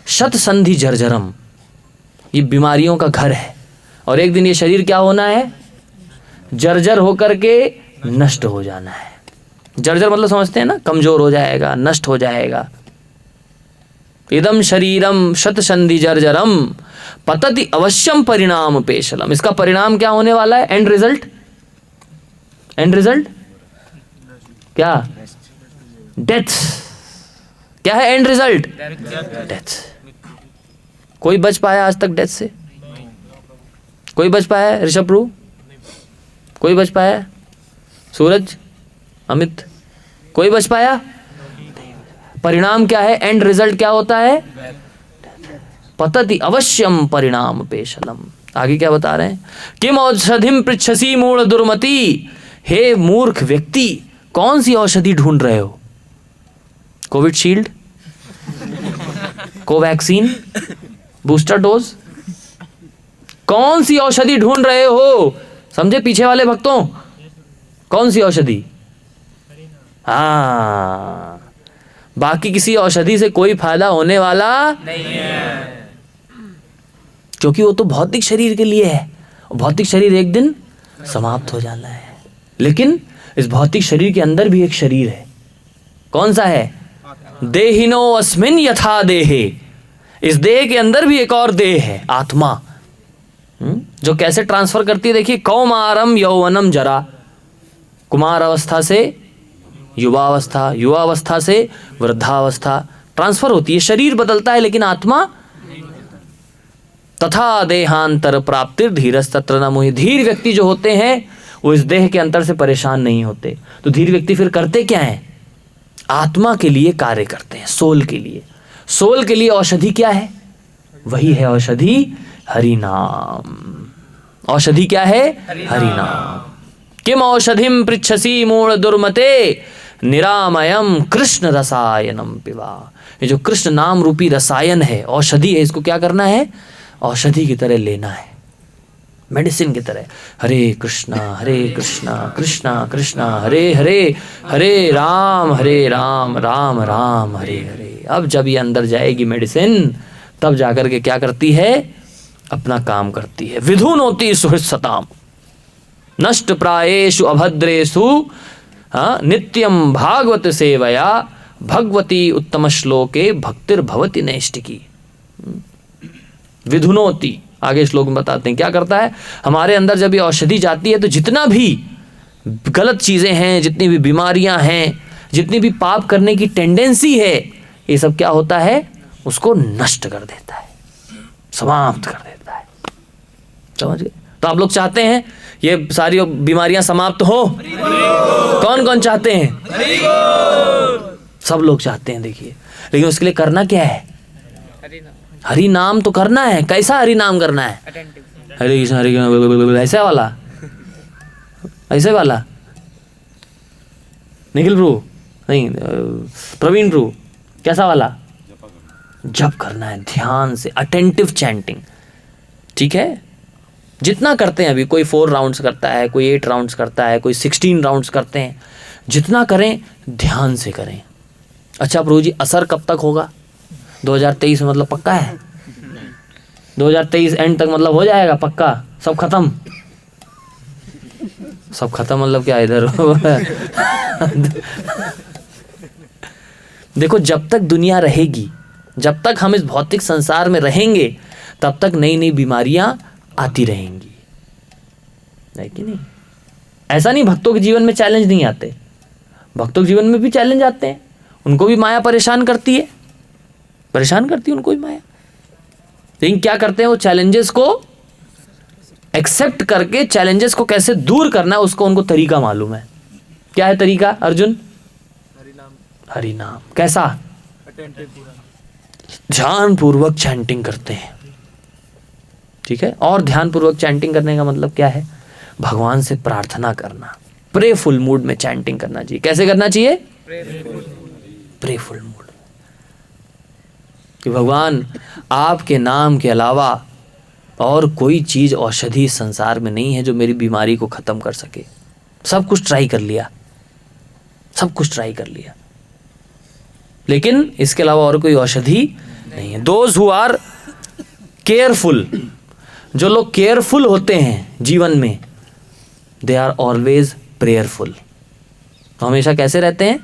शतसंधि जर्जरम, ये बीमारियों का घर है, और एक दिन ये शरीर क्या होना है, जर्जर होकर के नष्ट हो जाना है। जर्जर मतलब समझते हैं ना, कमजोर हो जाएगा, नष्ट हो जाएगा। इदम शरीरम शतसंधि जर्जरम पतति अवश्यम परिणाम पेशलम, इसका परिणाम क्या होने वाला है, एंड रिजल्ट क्या, डेथ। क्या है एंड रिजल्ट, डेथ। कोई बच पाया आज तक डेथ से, कोई बच पाया, ऋषभ प्रू कोई बच पाया, सूरज, अमित, कोई बच पाया? परिणाम क्या है, एंड रिजल्ट क्या होता है, पतति अवश्यम परिणाम पेशलम। आगे क्या बता रहे हैं, किम औषधिम पृच्छसि मूढ़ दुर्मति, हे मूर्ख व्यक्ति, कौन सी औषधि ढूंढ रहे हो, कोविशील्ड, कोवैक्सीन, बूस्टर डोज, कौन सी औषधि ढूंढ रहे हो, समझे पीछे वाले भक्तों, कौन सी औषधि? हाँ, बाकी किसी औषधि से कोई फायदा होने वाला नहीं है, क्योंकि वो तो भौतिक शरीर के लिए है, भौतिक शरीर एक दिन समाप्त हो जाना है। लेकिन इस भौतिक शरीर के अंदर भी एक शरीर है, कौन सा है, देहिनो अस्मिन यथा देहे, इस देह के अंदर भी एक और देह है, आत्मा, जो कैसे ट्रांसफर करती है, देखिए, कौमारम यौवनम जरा, कुमार अवस्था से युवावस्था, युवावस्था से वृद्धावस्था ट्रांसफर होती है, शरीर बदलता है लेकिन आत्मा। तथा देहांतर प्राप्तिर धीरस तत्र न मोहि, धीर व्यक्ति जो होते हैं वो इस देह के अंतर से परेशान नहीं होते। तो धीर व्यक्ति फिर करते क्या है, आत्मा के लिए कार्य करते हैं, सोल के लिए। सोल के लिए औषधि क्या है, वही है औषधि हरि नाम। औषधि क्या है, हरि नाम। किम औषधिम पृच्छसि मूढ़ दुर्मते निरामयम कृष्ण रसायनम पिबा, ये जो कृष्ण नाम रूपी रसायन है, औषधि है, इसको क्या करना है, औषधि की तरह लेना है। मेडिसिन की तरह। हरे कृष्णा कृष्णा कृष्णा हरे हरे, हरे राम राम राम हरे हरे। अब जब ये अंदर जाएगी मेडिसिन, तब जाकर के क्या करती है, अपना काम करती है। विधुनोति सुहृत्सताम नष्ट प्रायेषु अभद्रेषु नित्यम भागवत सेवया भगवती उत्तम श्लोके भक्तिर्भवति नैष्टिकी। विधुनोति, आगे श्लोक में बताते हैं क्या करता है। हमारे अंदर जब ये औषधि जाती है तो जितना भी गलत चीजें हैं, जितनी भी बीमारियां हैं, जितनी भी पाप करने की टेंडेंसी है, ये सब क्या होता है, उसको नष्ट कर देता है, समाप्त कर देता है। समझ गए? तो आप लोग चाहते हैं ये सारी बीमारियां समाप्त हो? कौन कौन चाहते हैं? सब लोग चाहते हैं। देखिए, लेकिन उसके लिए करना क्या है? हरि नाम तो करना है। कैसा हरि नाम करना है? हरे कृष्ण हरे कृष्ण, ऐसे वाला, ऐसे वाला। निखिल प्रभु नहीं, प्रवीण प्रभु कैसा वाला? जप करना है ध्यान से, अटेंटिव चैंटिंग। ठीक है, जितना करते हैं अभी, कोई 4 राउंड्स करता है, कोई 8 राउंड्स करता है, कोई 16 राउंड्स करते हैं, जितना करें ध्यान से करें। अच्छा प्रभु जी, असर कब तक होगा? 2023 में मतलब पक्का है? 2023 एंड तक मतलब हो जाएगा पक्का? सब खत्म? सब खत्म मतलब क्या इधर? देखो, जब तक दुनिया रहेगी, जब तक हम इस भौतिक संसार में रहेंगे, तब तक नई नई बीमारियां आती रहेंगी, है कि नहीं? ऐसा नहीं भक्तों के जीवन में चैलेंज नहीं आते, भक्तों के जीवन में भी चैलेंज आते हैं। उनको भी माया परेशान करती है, परेशान करती है उनको भी माया। लेकिन क्या करते हैं वो, चैलेंजेस को एक्सेप्ट करके चैलेंजेस को कैसे दूर करना है उसको उनको तरीका मालूम है। क्या है तरीका अर्जुन? हरि नाम। कैसा? ध्यान पूर्वक चैंटिंग करते हैं। ठीक है, और ध्यान पूर्वक चैंटिंग करने का मतलब क्या है? भगवान से प्रार्थना करना, प्रेफुल मूड में चैंटिंग करना चाहिए। कैसे करना चाहिए? प्रेफुल मूड, कि भगवान आपके नाम के अलावा और कोई चीज औषधि संसार में नहीं है जो मेरी बीमारी को खत्म कर सके। सब कुछ ट्राई कर लिया, सब कुछ ट्राई कर लिया, लेकिन इसके अलावा और कोई औषधि नहीं है। दोज हु आर केयरफुल, जो लोग केयरफुल होते हैं जीवन में, दे आर ऑलवेज प्रेयरफुल। तो हमेशा कैसे रहते हैं?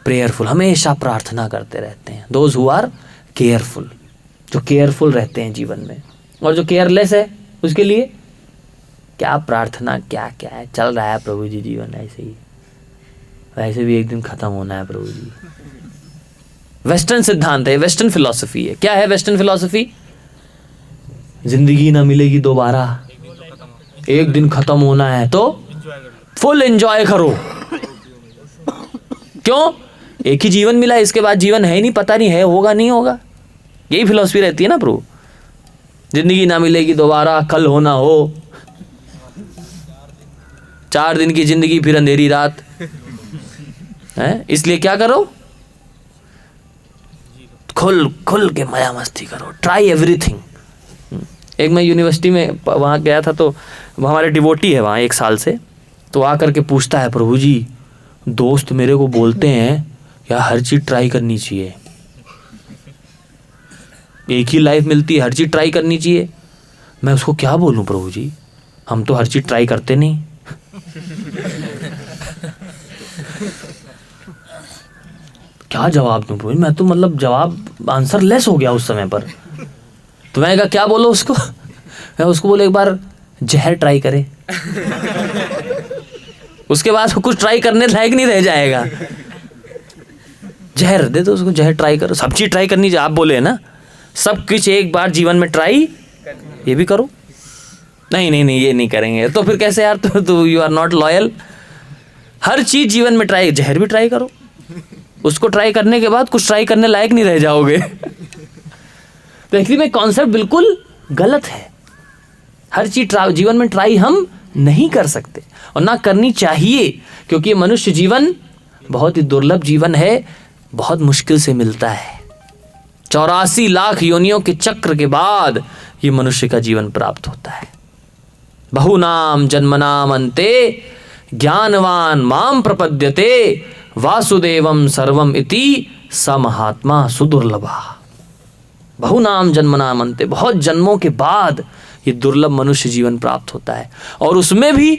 प्रेयरफुल, हमेशा प्रार्थना करते रहते हैं। दोज हु आर केयरफुल, जो केयरफुल रहते हैं जीवन में। और जो केयरलेस है उसके लिए क्या प्रार्थना, क्या क्या है, चल रहा है प्रभु जी जीवन ऐसे ही, वैसे भी एक दिन खत्म होना है प्रभु जी। वेस्टर्न सिद्धांत है, वेस्टर्न फिलॉसफी है। क्या है वेस्टर्न फिलॉसफी? जिंदगी ना मिलेगी दोबारा, एक दिन खत्म होना है तो फुल एंजॉय करो। क्यों? एक ही जीवन मिला, इसके बाद जीवन है ही नहीं, पता नहीं है होगा नहीं होगा। यही फिलॉसफी रहती है ना प्रभु। जिंदगी ना मिलेगी दोबारा, कल होना हो, 4 दिन की जिंदगी फिर अंधेरी रात है। इसलिए क्या करो? खुल खुल के मजा मस्ती करो, ट्राई एवरीथिंग। एक मैं यूनिवर्सिटी में वहाँ गया था, तो हमारे डिवोटी है वहाँ 1 साल से, तो आकर के पूछता है, प्रभु जी दोस्त मेरे को बोलते हैं क्या हर चीज़ ट्राई करनी चाहिए, एक ही लाइफ मिलती है, हर चीज़ ट्राई करनी चाहिए। मैं उसको क्या बोलूँ प्रभु जी, हम तो हर चीज़ ट्राई करते नहीं। क्या जवाब दूँ प्रभु? मैं तो मतलब जवाब आंसर लेस हो गया उस समय पर। तो मैंने कहा क्या बोलो उसको? मैं उसको बोले एक बार जहर ट्राई करे, उसके बाद कुछ ट्राई करने लायक नहीं रह जाएगा। जहर दे दो उसको, जहर ट्राई करो, सब चीज ट्राई करनी चाहिए। आप बोले ना सब कुछ एक बार जीवन में ट्राई, ये भी करो। नहीं नहीं नहीं ये नहीं करेंगे तो फिर कैसे यार? तो यू आर नॉट लॉयल। हर चीज जीवन में ट्राई, जहर भी ट्राई करो, उसको ट्राई करने के बाद कुछ ट्राई करने लायक नहीं रह जाओगे। तो एक्चुअली में कॉन्सेप्ट बिल्कुल गलत है। हर चीज जीवन में ट्राई हम नहीं कर सकते और ना करनी चाहिए, क्योंकि ये मनुष्य जीवन बहुत ही दुर्लभ जीवन है, बहुत मुश्किल से मिलता है। 84 लाख योनियों के चक्र के बाद ये मनुष्य का जीवन प्राप्त होता है। बहुनाम जन्मनाम अन्ते ज्ञानवान माम प्रपद्यते वासुदेवम सर्वम इति स महात्मा सुदुर्लभा। बहुनाम जन्मनाम अन्ते, बहुत जन्मों के बाद ये दुर्लभ मनुष्य जीवन प्राप्त होता है। और उसमें भी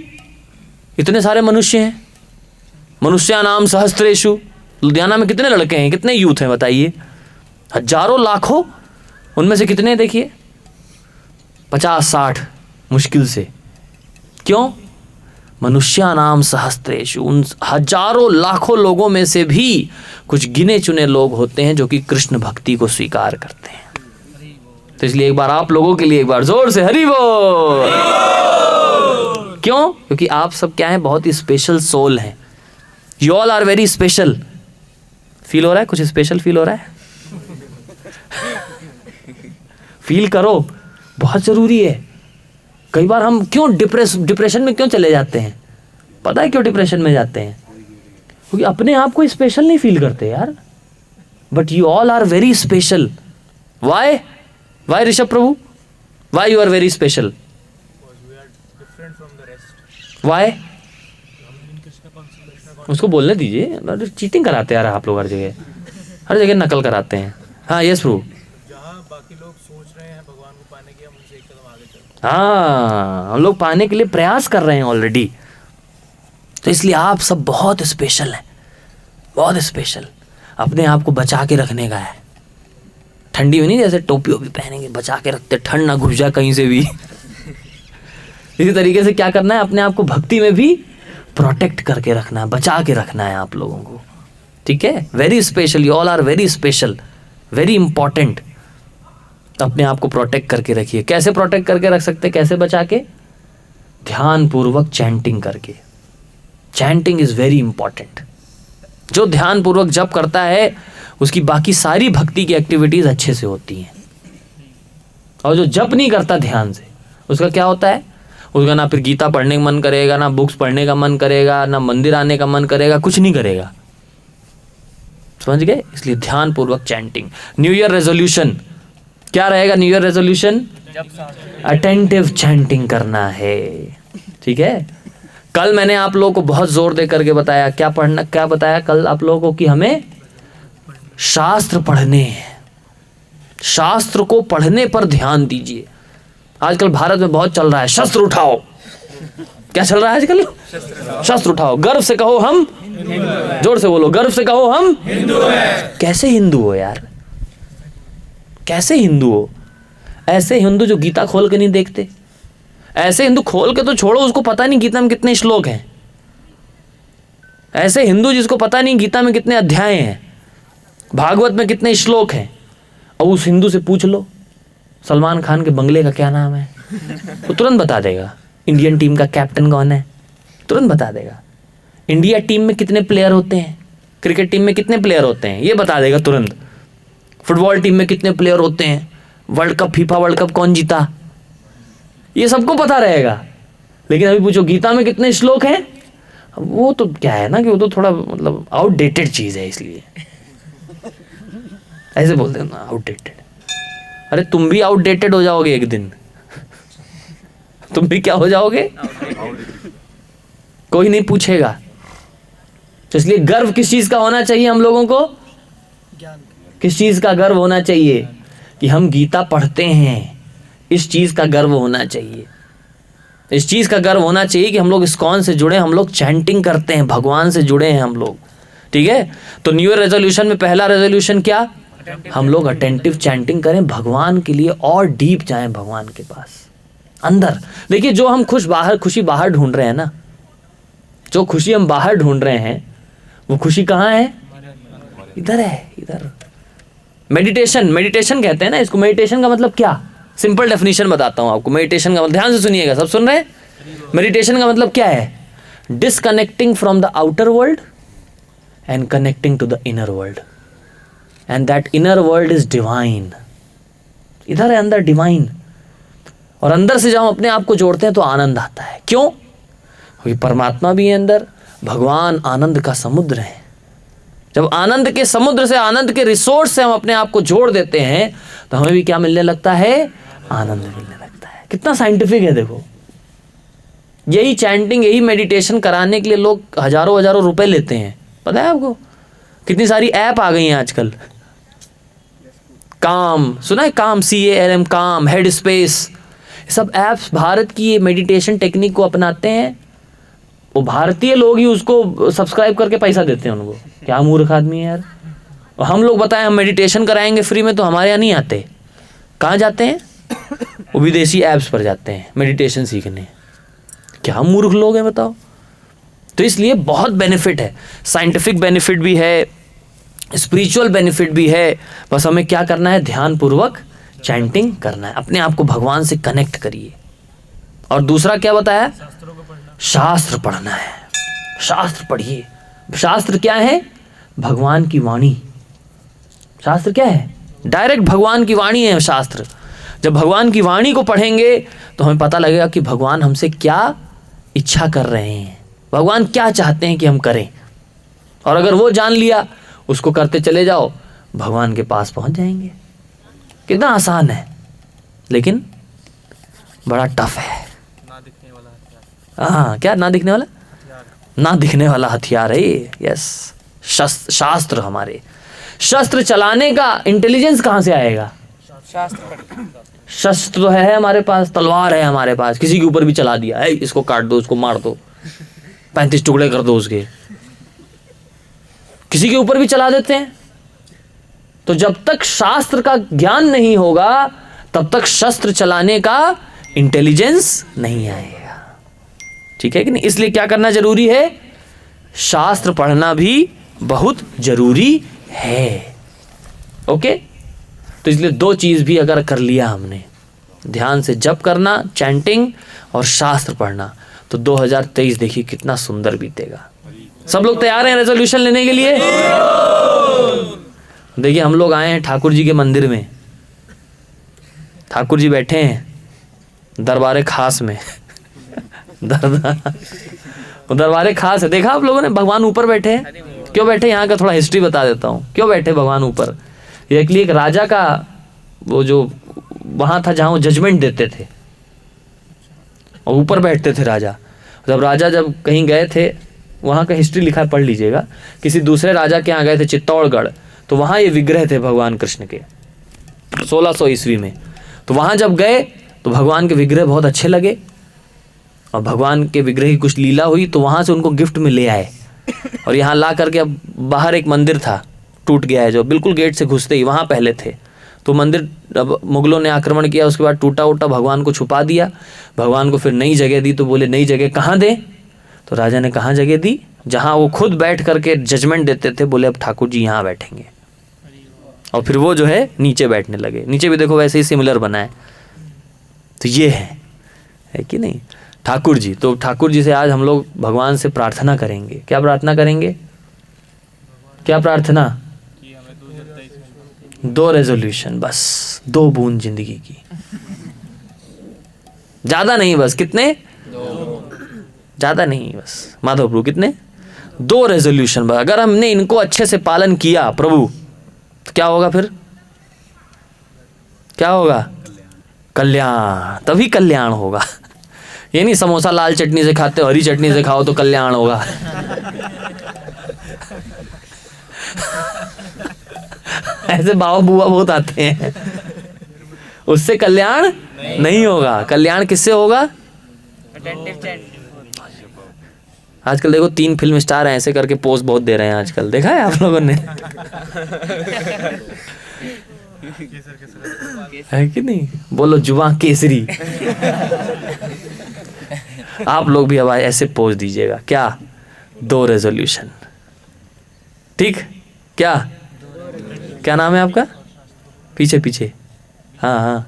इतने सारे मनुष्य हैं, मनुष्यानाम सहस्त्रेषु। लुधियाना में कितने लड़के हैं, कितने यूथ हैं बताइए, हजारों लाखों, उनमें से कितने देखिए 50-60 मुश्किल से। क्यों? मनुष्यानाम सहस्त्रेषु, उन हजारों लाखों लोगों में से भी कुछ गिने चुने लोग होते हैं जो कि कृष्ण भक्ति को स्वीकार करते हैं। तो इसलिए एक बार आप लोगों के लिए एक बार जोर से हरि बोल। क्यों? क्योंकि आप सब क्या हैं, बहुत ही स्पेशल सोल हैं। You all are very special. Feel हो रहा है, कुछ स्पेशल फील हो रहा है? फील करो, बहुत जरूरी है। कई बार हम क्यों डिप्रेशन में क्यों चले जाते हैं? पता है क्यों डिप्रेशन में जाते हैं? क्योंकि अपने आप को स्पेशल नहीं फील करते यार। But you all are very special. Why why Rishabh Prabhu, why you are very special? Why? उसको बोलने दीजिए, चीटिंग कराते यार आप लोग, हर जगह नकल कराते हैं। हाँ यस प्रभु। जहाँ बाकी लोग सोच रहे हैं भगवान को पाने के, हम उनसे एक कदम आगे चलते हैं। हाँ, हम लोग पाने के लिए प्रयास कर रहे हैं ऑलरेडी। तो इसलिए आप सब बहुत स्पेशल हैं, बहुत स्पेशल। अपने आप को बचा के रखने का है। ठंडी में नहीं जैसे टोपी वोपी पहनेंगे, बचा के रखते, ठंड ना घुस जाए कहीं से भी। इसी तरीके से क्या करना है, अपने आप को भक्ति में भी प्रोटेक्ट करके रखना है, बचा के रखना है आप लोगों को। ठीक है, very special, you all are very special, very important. अपने आप को प्रोटेक्ट करके रखिए। कैसे प्रोटेक्ट करके रख सकते, कैसे बचा के? ध्यान पूर्वक चैंटिंग करके। Chanting is very important. जो ध्यान पूर्वक जप करता है उसकी बाकी सारी भक्ति की एक्टिविटीज अच्छे से होती हैं। और जो जप नहीं करता ध्यान से, उसका क्या होता है? उसका ना फिर गीता पढ़ने का मन करेगा, ना बुक्स पढ़ने का मन करेगा, ना मंदिर आने का मन करेगा, कुछ नहीं करेगा। समझ गए? इसलिए ध्यान पूर्वक चैंटिंग। न्यू ईयर रेजोल्यूशन क्या रहेगा? New year resolution attentive chanting करना है। ठीक है, कल मैंने आप लोगों को बहुत जोर दे करके बताया, क्या पढ़ना, क्या बताया कल आप लोगों को, कि हमें शास्त्र पढ़ने हैं। शास्त्र को पढ़ने पर ध्यान दीजिए। आजकल भारत में बहुत चल रहा है, शस्त्र उठाओ। क्या चल रहा है आजकल? शस्त्र उठाओ। गर्व से कहो हम, जोर से बोलो, गर्व से कहो हम हिंदू हैं। कैसे हिंदू हो यार? कैसे हिंदू हो? ऐसे हिंदू जो गीता खोल के नहीं देखते। ऐसे हिंदू खोल के तो छोड़ो, उसको पता नहीं गीता में कितने श्लोक हैं। ऐसे हिंदू जिसको पता नहीं गीता में कितने अध्याय हैं, भागवत में कितने श्लोक हैं। और उस हिंदू से पूछ लो सलमान खान के बंगले का क्या नाम है, वो तुरंत बता देगा। इंडियन टीम का कैप्टन कौन है, तुरंत बता देगा। इंडिया टीम में कितने प्लेयर होते हैं, क्रिकेट टीम में कितने प्लेयर होते हैं, ये बता देगा तुरंत। फुटबॉल टीम में कितने प्लेयर होते हैं, world cup, FIFA world cup कौन जीता, ये सबको पता रहेगा। लेकिन अभी पूछो गीता में कितने श्लोक हैं, वो तो क्या है ना कि वो तो थोड़ा मतलब आउटडेटेड चीज़ है, इसलिए ऐसे बोलते हैं ना, आउटडेटेड। अरे तुम भी आउटडेटेड हो जाओगे एक दिन। तुम भी क्या हो जाओगे, कोई नहीं पूछेगा। तो इसलिए गर्व किस चीज का होना चाहिए हम लोगों को? किस चीज का गर्व होना चाहिए? कि हम गीता पढ़ते हैं, इस चीज का गर्व होना चाहिए। इस चीज का गर्व होना चाहिए कि हम लोग इस्कॉन से जुड़े, हम लोग चैंटिंग करते हैं, भगवान से जुड़े हैं हम लोग। ठीक है, तो न्यू ईयर रेजोल्यूशन में पहला रेजोल्यूशन क्या? हम लोग अटेंटिव चैंटिंग करें, भगवान के लिए और डीप जाएं भगवान के पास, अंदर। देखिए, जो हम खुशी बाहर ढूंढ रहे हैं ना, जो खुशी हम बाहर ढूंढ रहे हैं, वो खुशी कहाँ है? इधर है, इधर। मेडिटेशन कहते हैं ना इसको। मेडिटेशन का मतलब क्या? सिंपल डेफिनेशन बताता हूं आपको। मेडिटेशन का मतलब, ध्यान से सुनिएगा, सब सुन रहे हैं? मेडिटेशन का मतलब क्या है? Disconnecting from the outer world and connecting to the inner world, and that inner world is divine. इधर है अंदर डिवाइन, और अंदर से जब हम अपने आप को जोड़ते हैं तो आनंद आता है। क्यों? क्योंकि परमात्मा भी है अंदर, भगवान आनंद का समुद्र है। जब आनंद के समुद्र से, आनंद के रिसोर्स से हम अपने आप को जोड़ देते हैं तो हमें भी क्या मिलने लगता है? आनंद मिलने लगता है। कितना साइंटिफिक है देखो, यही चैंटिंग, यही मेडिटेशन कराने के लिए लोग हजारों हजारों रुपए लेते हैं। पता है आपको? कितनी सारी ऐप आ गई हैं आजकल। काम सुना है? काम, CALM, काम, हेड स्पेस, सब ऐप्स भारत की ये मेडिटेशन टेक्निक को अपनाते हैं। वो भारतीय लोग ही उसको सब्सक्राइब करके पैसा देते हैं उनको। क्या मूर्ख आदमी है यार। और हम लोग बताएं हम मेडिटेशन कराएंगे फ्री में, तो हमारे यहाँ नहीं आते। कहाँ जाते हैं? वो विदेशी ऐप्स पर जाते हैं मेडिटेशन सीखने। क्या मूर्ख लोग हैं बताओ। तो इसलिए बहुत बेनिफिट है, साइंटिफिक बेनिफिट भी है, स्पिरिचुअल बेनिफिट भी है। बस हमें क्या करना है? ध्यान पूर्वक चैंटिंग करना है, अपने आप को भगवान से कनेक्ट करिए। और दूसरा क्या बताया? शास्त्र पढ़ना है। शास्त्र पढ़िए। शास्त्र क्या है? भगवान की वाणी। शास्त्र क्या है? डायरेक्ट भगवान की वाणी है शास्त्र। जब भगवान की वाणी को पढ़ेंगे तो हमें पता लगेगा कि भगवान हमसे क्या इच्छा कर रहे हैं, भगवान क्या चाहते हैं कि हम करें। और अगर वो जान लिया, उसको करते चले जाओ, भगवान के पास पहुंच जाएंगे। कितना आसान है, लेकिन बड़ा टफ है। ना दिखने वाला हथियार। हाँ, क्या ना दिखने वाला? ना दिखने वाला हथियार है ये। यस, शास्त्र। हमारे शस्त्र चलाने का इंटेलिजेंस कहाँ से आएगा? शस्त्र तो है हमारे पास, तलवार है हमारे पास, किसी के ऊपर भी चला दिया है, इसको काट दो, उसको मार दो, 35 टुकड़े कर दो उसके, किसी के ऊपर भी चला देते हैं। तो जब तक शास्त्र का ज्ञान नहीं होगा तब तक शस्त्र चलाने का इंटेलिजेंस नहीं आएगा। ठीक है कि नहीं? इसलिए क्या करना जरूरी है? शास्त्र पढ़ना भी बहुत जरूरी है। ओके, तो इसलिए 2 चीज भी अगर कर लिया हमने, ध्यान से जप करना, चैंटिंग, और शास्त्र पढ़ना, तो 2023 देखिए कितना सुंदर बीतेगा। सब लोग तैयार हैं रेजोल्यूशन लेने के लिए? देखिए हम लोग आए हैं ठाकुर जी के मंदिर में, ठाकुर जी बैठे हैं दरबारे खास में। दरबारे खास है, देखा आप लोगों ने? भगवान ऊपर बैठे हैं। क्यों बैठे? यहाँ का थोड़ा हिस्ट्री बता देता हूँ क्यों बैठे भगवान ऊपर। एक्चुअली एक राजा का वो जो वहां था जहां वो जजमेंट देते थे, और ऊपर बैठते थे राजा। जब कहीं गए थे, वहां का हिस्ट्री लिखा है, पढ़ लीजिएगा। किसी दूसरे राजा के यहाँ गए थे चित्तौड़गढ़, तो वहां ये विग्रह थे भगवान कृष्ण के 1600 ईस्वी में। तो वहां जब गए तो भगवान के विग्रह बहुत अच्छे लगे, और भगवान के विग्रह की कुछ लीला हुई, तो वहां से उनको गिफ्ट में ले आए। और यहाँ ला करके, अब बाहर एक मंदिर था टूट गया है, जो बिल्कुल गेट से घुसते ही वहाँ पहले थे, तो मंदिर अब मुगलों ने आक्रमण किया, उसके बाद टूटा उटा, भगवान को छुपा दिया। भगवान को फिर नई जगह दी, तो बोले नई जगह कहाँ दें? तो राजा ने कहाँ जगह दी? जहाँ वो खुद बैठ करके जजमेंट देते थे, बोले अब ठाकुर जी यहाँ बैठेंगे। और फिर वो जो है नीचे बैठने लगे। नीचे भी देखो वैसे ही सिमिलर बना है। तो ये है कि नहीं? ठाकुर जी, तो ठाकुर जी से आज हम लोग भगवान से प्रार्थना करेंगे। क्या प्रार्थना करेंगे? क्या प्रार्थना? 2 रेजोल्यूशन, बस 2 बूंद जिंदगी की, ज्यादा नहीं, बस कितने? 2। ज्यादा नहीं, बस माधव प्रभु कितने? 2 रेजोल्यूशन। अगर हमने इनको अच्छे से पालन किया प्रभु, तो क्या होगा फिर? क्या होगा? कल्याण। तभी कल्याण होगा। ये नहीं समोसा लाल चटनी से खाते हो, हरी चटनी से खाओ तो कल्याण होगा। ऐसे बाबा बुआ बहुत आते हैं, उससे कल्याण नहीं होगा। कल्याण किससे होगा? आजकल देखो 3 फिल्म स्टार हैं, ऐसे करके पोस्ट बहुत दे रहे हैं आजकल, देखा है आप लोगों ने? है कि नहीं? बोलो जुबां केसरी। आप लोग भी अब ऐसे पोस्ट दीजिएगा। क्या? 2 रेजोल्यूशन। ठीक? क्या नाम है आपका? पीछे पीछे। हाँ,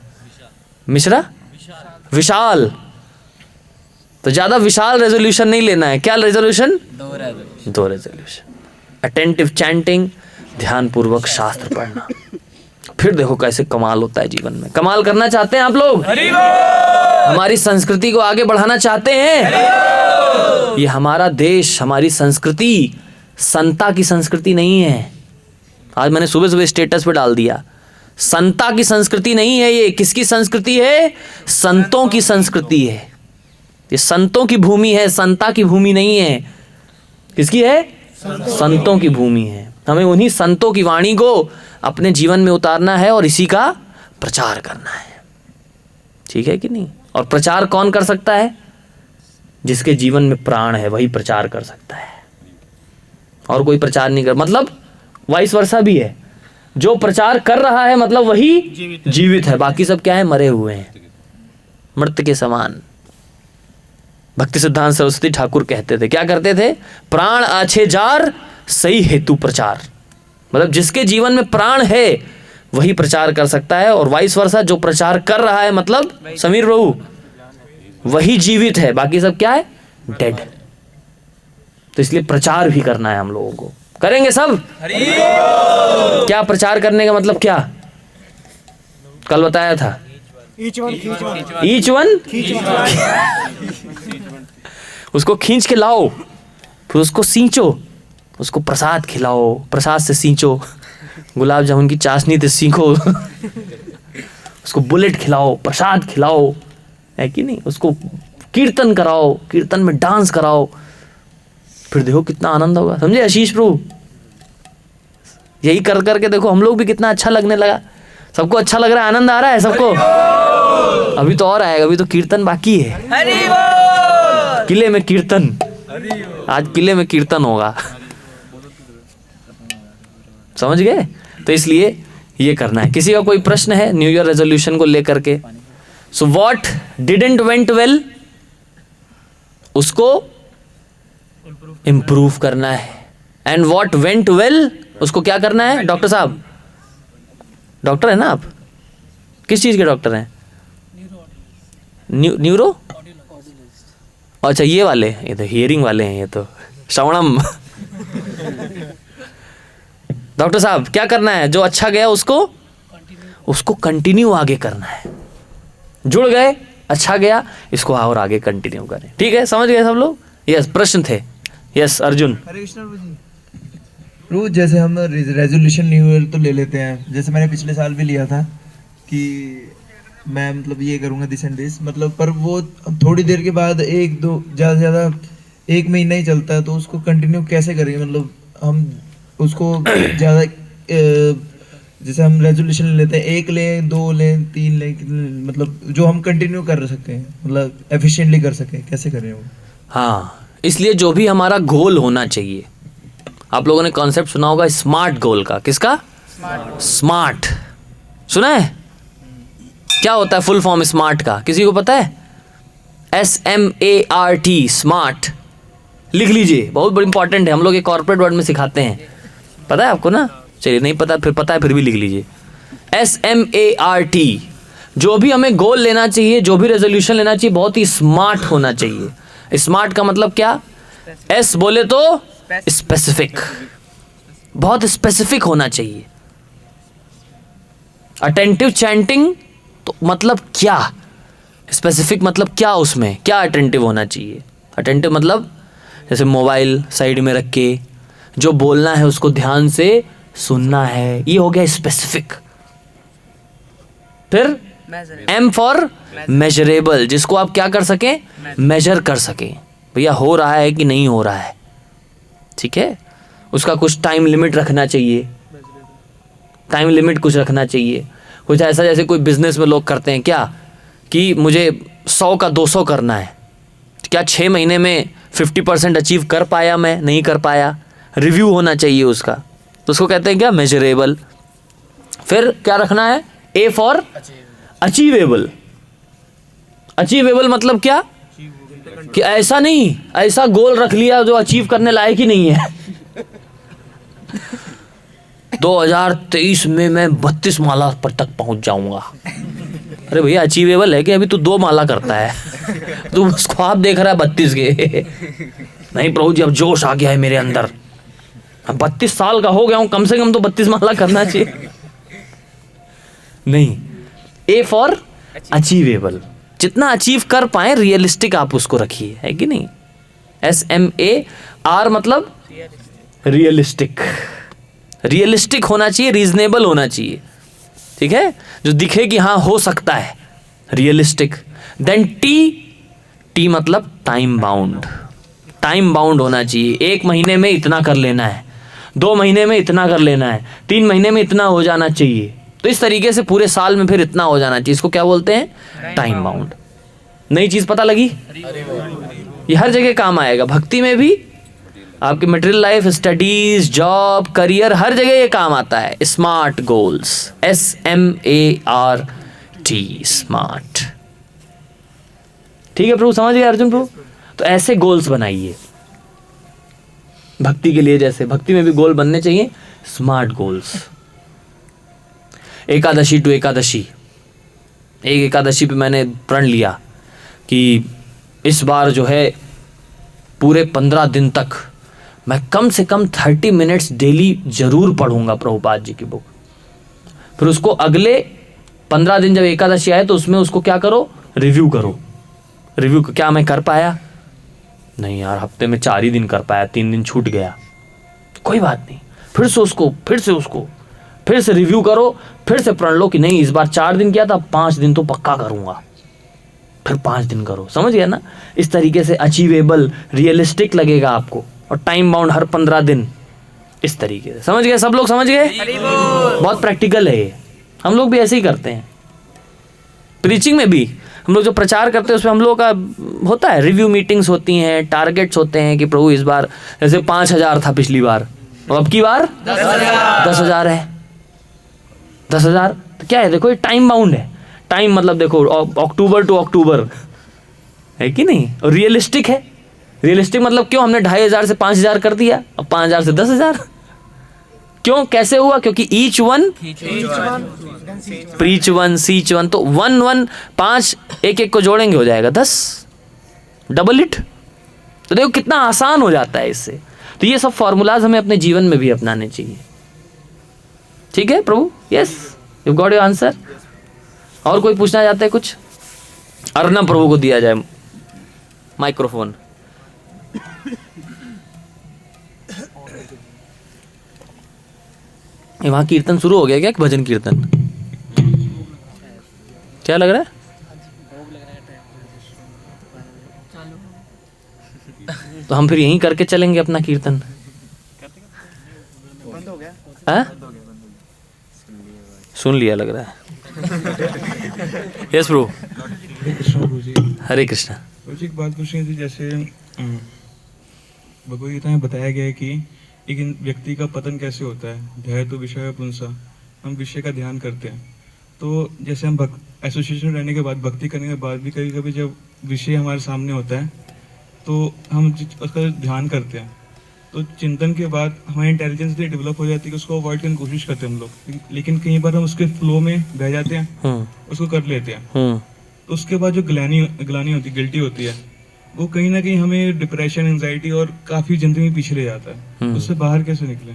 मिश्रा, विशाल। तो ज्यादा विशाल रेजोल्यूशन नहीं लेना है। क्या रेजोल्यूशन? 2 रेजोल्यूशन। अटेंटिव चैंटिंग, ध्यान पूर्वक शास्त्र पढ़ना, फिर देखो कैसे कमाल होता है जीवन में। कमाल करना चाहते हैं आप लोग? हमारी संस्कृति को आगे बढ़ाना चाहते हैं? ये हमारा देश, हमारी संस्कृति संता की संस्कृति नहीं है। आज मैंने सुबह सुबह स्टेटस पे डाल दिया, संता की संस्कृति नहीं है ये। किसकी संस्कृति है? संतों की संस्कृति है। ये संतों की भूमि है, संता की भूमि नहीं है। किसकी है? संतों की भूमि है। हमें उन्हीं संतों की वाणी को अपने जीवन में उतारना है और इसी का प्रचार करना है। ठीक है कि नहीं? और प्रचार कौन कर सकता है? जिसके जीवन में प्राण है वही प्रचार कर सकता है, और कोई प्रचार नहीं कर, मतलब वाइस वर्सा भी है। जो प्रचार कर रहा है मतलब वही जीवित है, बाकी सब क्या है? मरे हुए हैं, मृत के समान। भक्ति सिद्धांत सरस्वती ठाकुर कहते थे, क्या करते थे? प्राण आछे जार सही हेतु प्रचार। मतलब जिसके जीवन में प्राण है वही प्रचार कर सकता है, और वाइस वर्सा जो प्रचार कर रहा है मतलब समीर प्रभु वही जीवित है, बाकी सब क्या है? डेड। तो इसलिए प्रचार भी करना है हम लोगों को। करेंगे सब? क्या प्रचार करने का मतलब क्या? कल बताया था, ईच वन उसको खींच के लाओ, फिर उसको सींचो, उसको प्रसाद खिलाओ, प्रसाद से सींचो, गुलाब जामुन की चाशनी से सीखो, उसको बुलेट खिलाओ, प्रसाद खिलाओ, है कि नहीं? उसको कीर्तन कराओ, कीर्तन में डांस कराओ, फिर देखो कितना आनंद होगा। समझे आशीष प्रभु? यही कर करके देखो हम लोग भी कितना अच्छा लगने लगा। सबको अच्छा लग रहा है, आनंद आ रहा है सबको। अभी तो और आएगा, अभी तो कीर्तन बाकी है। किले में कीर्तन, आज किले में कीर्तन होगा। समझ गए? तो इसलिए ये करना है। किसी का कोई प्रश्न है न्यू ईयर रेजोल्यूशन को लेकर के? So what didn't went well, उसको इंप्रूव करना है, एंड व्हाट वेंट वेल, उसको क्या करना है? डॉक्टर साहब, डॉक्टर है ना आप? किस चीज के डॉक्टर हैं? न्यूरो? अच्छा ये वाले, ये तो हियरिंग वाले हैं, ये तो श्रवणम। डॉक्टर साहब क्या करना है? जो अच्छा गया उसको कंटिन्यू आगे करना है। जुड़ गए, अच्छा गया, इसको और आगे कंटिन्यू करें। ठीक है? समझ गए सब लोग? यस, प्रश्न थे। यस अर्जुन। हरे कृष्ण प्रभु, जैसे हम रेजोल्यूशन न्यू ईयर तो ले लेते हैं, जैसे मैंने पिछले साल भी लिया था कि मैं मतलब ये करूँगा दिस एंड दिस, मतलब पर वो थोड़ी देर के बाद एक दो ज़्यादा से ज़्यादा एक महीना ही चलता है, तो उसको कंटिन्यू कैसे करेंगे? मतलब हम उसको ज़्यादा जैसे हम रेजोल्यूशन लेते हैं, 1 लें, 2 लें, 3 लें, मतलब जो हम कंटिन्यू कर सकते हैं, मतलब एफिशिएंटली कर सकें, कैसे करें वो? हाँ, इसलिए जो भी हमारा गोल होना चाहिए, आप लोगों ने कॉन्सेप्ट सुना होगा स्मार्ट गोल का। किसका? स्मार्ट। सुना है? क्या होता है फुल फॉर्म स्मार्ट का? किसी को पता है? SMART, smart. लिख लीजिए, बहुत बड़ी इंपॉर्टेंट है। हम लोग ये कॉर्पोरेट वर्ड में सिखाते हैं, पता है आपको ना? चलिए, नहीं पता फिर पता है फिर भी लिख लीजिए। SMART। जो भी हमें गोल लेना चाहिए, जो भी रेजोल्यूशन लेना चाहिए, बहुत ही स्मार्ट होना चाहिए। स्मार्ट का मतलब क्या? S बोले तो स्पेसिफिक, बहुत स्पेसिफिक होना चाहिए। अटेंटिव चैंटिंग तो मतलब क्या? स्पेसिफिक मतलब क्या? उसमें क्या अटेंटिव होना चाहिए? अटेंटिव मतलब जैसे मोबाइल साइड में रख के जो बोलना है उसको ध्यान से सुनना है, ये हो गया स्पेसिफिक। फिर M फॉर मेजरेबल, जिसको आप क्या कर सकें? मेजर कर सकें, भैया हो रहा है कि नहीं हो रहा है। ठीक है? उसका कुछ टाइम लिमिट रखना चाहिए, टाइम लिमिट कुछ रखना चाहिए। कुछ ऐसा जैसे कोई बिजनेस में लोग करते हैं क्या कि मुझे 100 का 200 करना है, क्या 6 महीने में 50% अचीव कर पाया मैं? नहीं कर पाया, रिव्यू होना चाहिए उसका, तो उसको कहते हैं क्या? मेजरेबल। फिर क्या रखना है? A for achievable. अचीवेबल मतलब क्या? कि ऐसा नहीं, ऐसा गोल रख लिया जो अचीव करने लायक ही नहीं है। 2023 में मैं 32 माला पर तक पहुंच जाऊंगा। अरे भैया अचीवेबल है कि अभी तू 2 माला करता है? तू बस ख्वाब देख रहा है 32 के। नहीं प्रभु जी, अब जोश आ गया है मेरे अंदर, 32 साल का हो गया हूं, कम से कम तो 32 माला करना चाहिए। नहीं, A फॉर अचीवेबल, जितना अचीव कर पाए रियलिस्टिक आप उसको रखिए, है कि नहीं? SMAR मतलब रियलिस्टिक। रियलिस्टिक होना चाहिए, रीजनेबल होना चाहिए। ठीक है? जो दिखे कि हाँ हो सकता है, रियलिस्टिक। देन T टी मतलब टाइम बाउंड, टाइम बाउंड होना चाहिए। 1 महीने में इतना कर लेना है, 2 महीने में इतना कर लेना है, 3 महीने में इतना हो जाना चाहिए। तो इस तरीके से पूरे साल में फिर इतना हो जाना चाहिए। इसको क्या बोलते हैं? Time bound. नई चीज पता लगी? ये हर जगह काम आएगा, भक्ति में भी, आपकी material life, studies, job, career, हर जगह ये काम आता है। Smart goals, SMART, smart. ठीक है प्रभु, समझ गए अर्जुन प्रभु? तो ऐसे गोल्स बनाइए भक्ति के लिए, जैसे भक्ति में भी गोल बनने चाहिए, smart goals. Ekadashi to Ekadashi, एक एकादशी पे मैंने प्रण लिया कि इस बार जो है पूरे 15 दिन तक मैं कम से कम 30 मिनट्स डेली जरूर पढ़ूंगा प्रभुपाद जी की बुक। फिर उसको अगले 15 दिन जब एकादशी आए तो उसमें उसको क्या करो? रिव्यू करो। रिव्यू क्या मैं कर पाया? नहीं यार, हफ्ते में 4 ही दिन कर पाया, 3 दिन छूट गया, कोई बात नहीं। फिर से रिव्यू करो, फिर से प्रण लो कि नहीं इस बार 4 दिन किया था, 5 दिन तो पक्का करूंगा, फिर 5 दिन करो। समझ गया ना? इस तरीके से अचीवेबल, रियलिस्टिक लगेगा आपको, और टाइम बाउंड हर 15 दिन, इस तरीके से। समझ गए सब लोग? समझ गए? बहुत प्रैक्टिकल है ये, हम लोग भी ऐसे ही करते हैं। प्रीचिंग में भी हम लोग जो प्रचार करते हैं उसमें हम लोगों का होता है, रिव्यू मीटिंग्स होती हैं, टारगेट्स होते हैं कि प्रभु इस बार जैसे 5000 था पिछली बार, और अब की बार 10,000 है। 10,000 तो क्या है? देखो ये टाइम बाउंड है। टाइम मतलब देखो अक्टूबर टू अक्टूबर है कि नहीं? और रियलिस्टिक है। रियलिस्टिक मतलब क्यों हमने 2,500 से 5,000 कर दिया, अब 5,000 से 10,000 क्यों? कैसे हुआ? क्योंकि each one preach one teach one, तो 1 1 5 एक को जोड़ेंगे हो जाएगा 10, डबल इट। तो देखो कितना आसान हो जाता है इससे। तो ये सब फॉर्मूलाज हमें अपने जीवन में भी अपनाने चाहिए। ठीक है प्रभु? Yes, you got your answer. और कोई पूछना चाहता है कुछ? अर्नब प्रभु को दिया जाए माइक्रोफोन। वहां कीर्तन शुरू हो गया क्या? भजन कीर्तन क्या लग रहा है? तो हम फिर यहीं करके चलेंगे अपना कीर्तन। बंद हो गया? हाँ? सुन लिया लग रहा है। यस प्रभु। हरे कृष्णा। एक बात पूछनी थी, जैसे भगवद गीता में बताया गया है कि एक व्यक्ति का पतन कैसे होता है। ध्याय तो विषय पुंसा, हम विषय का ध्यान करते हैं। तो जैसे हम एसोसिएशन रहने के बाद, भक्ति करने के बाद भी कभी कभी जब विषय हमारे सामने होता है तो हम उसका ध्यान करते हैं, तो चिंतन के बाद हमारी इंटेलिजेंस इतनी डेवलप हो जाती है कि उसको अवॉइड करने की कोशिश करते हैं हम लोग, लेकिन कई बार हम उसके फ्लो में बह जाते हैं, उसको कर लेते हैं। तो उसके बाद जो ग्लानी होती है, गिल्टी होती है, वो कहीं ना कहीं हमें डिप्रेशन, एंजाइटी और काफी जिंदगी में पीछे ले जाता है। उससे बाहर कैसे निकले?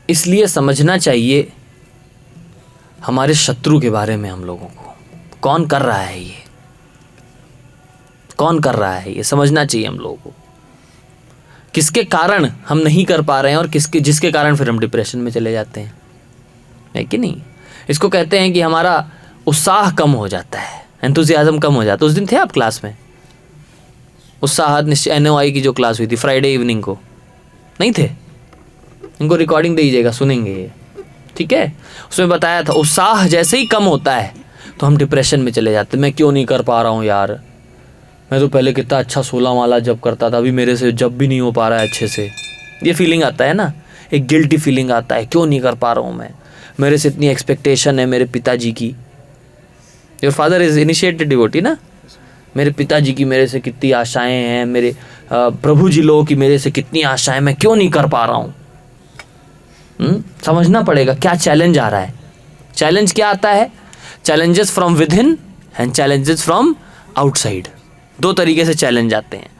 इसलिए समझना चाहिए हमारे शत्रु के बारे में हम लोगों को, कौन कर रहा है ये, कौन कर रहा है ये समझना चाहिए हम लोगों को। किसके कारण हम नहीं कर पा रहे हैं और जिसके कारण फिर हम डिप्रेशन में चले जाते हैं, है कि नहीं? इसको कहते हैं कि हमारा उत्साह कम हो जाता है, एंथुसियाज्म कम हो जाता है। उस दिन थे आप क्लास में? उत्साह निश्चय NOI की जो क्लास हुई थी फ्राइडे इवनिंग को, नहीं थे? इनको रिकॉर्डिंग दे दीजिएगा, सुनेंगे ये, ठीक है? उसमें बताया था उत्साह जैसे ही कम होता है तो हम डिप्रेशन में चले जाते हैं। मैं क्यों नहीं कर पा रहा हूँ यार, मैं तो पहले कितना अच्छा 16 माला जप करता था, अभी मेरे से जप भी नहीं हो पा रहा है अच्छे से। ये फीलिंग आता है ना, एक गिल्टी फीलिंग आता है, क्यों नहीं कर पा रहा हूँ मैं, मेरे से इतनी एक्सपेक्टेशन है मेरे पिताजी की। Your father is initiated devotee ना, मेरे पिताजी की मेरे से कितनी आशाएं हैं, मेरे प्रभु जी लोगों की मेरे से कितनी आशाएं, मैं क्यों नहीं कर पा रहा हूँ। समझना पड़ेगा क्या चैलेंज आ रहा है। चैलेंज क्या आता है? Challenges from with in and challenges from outside. 2 तरीके से चैलेंज आते हैं।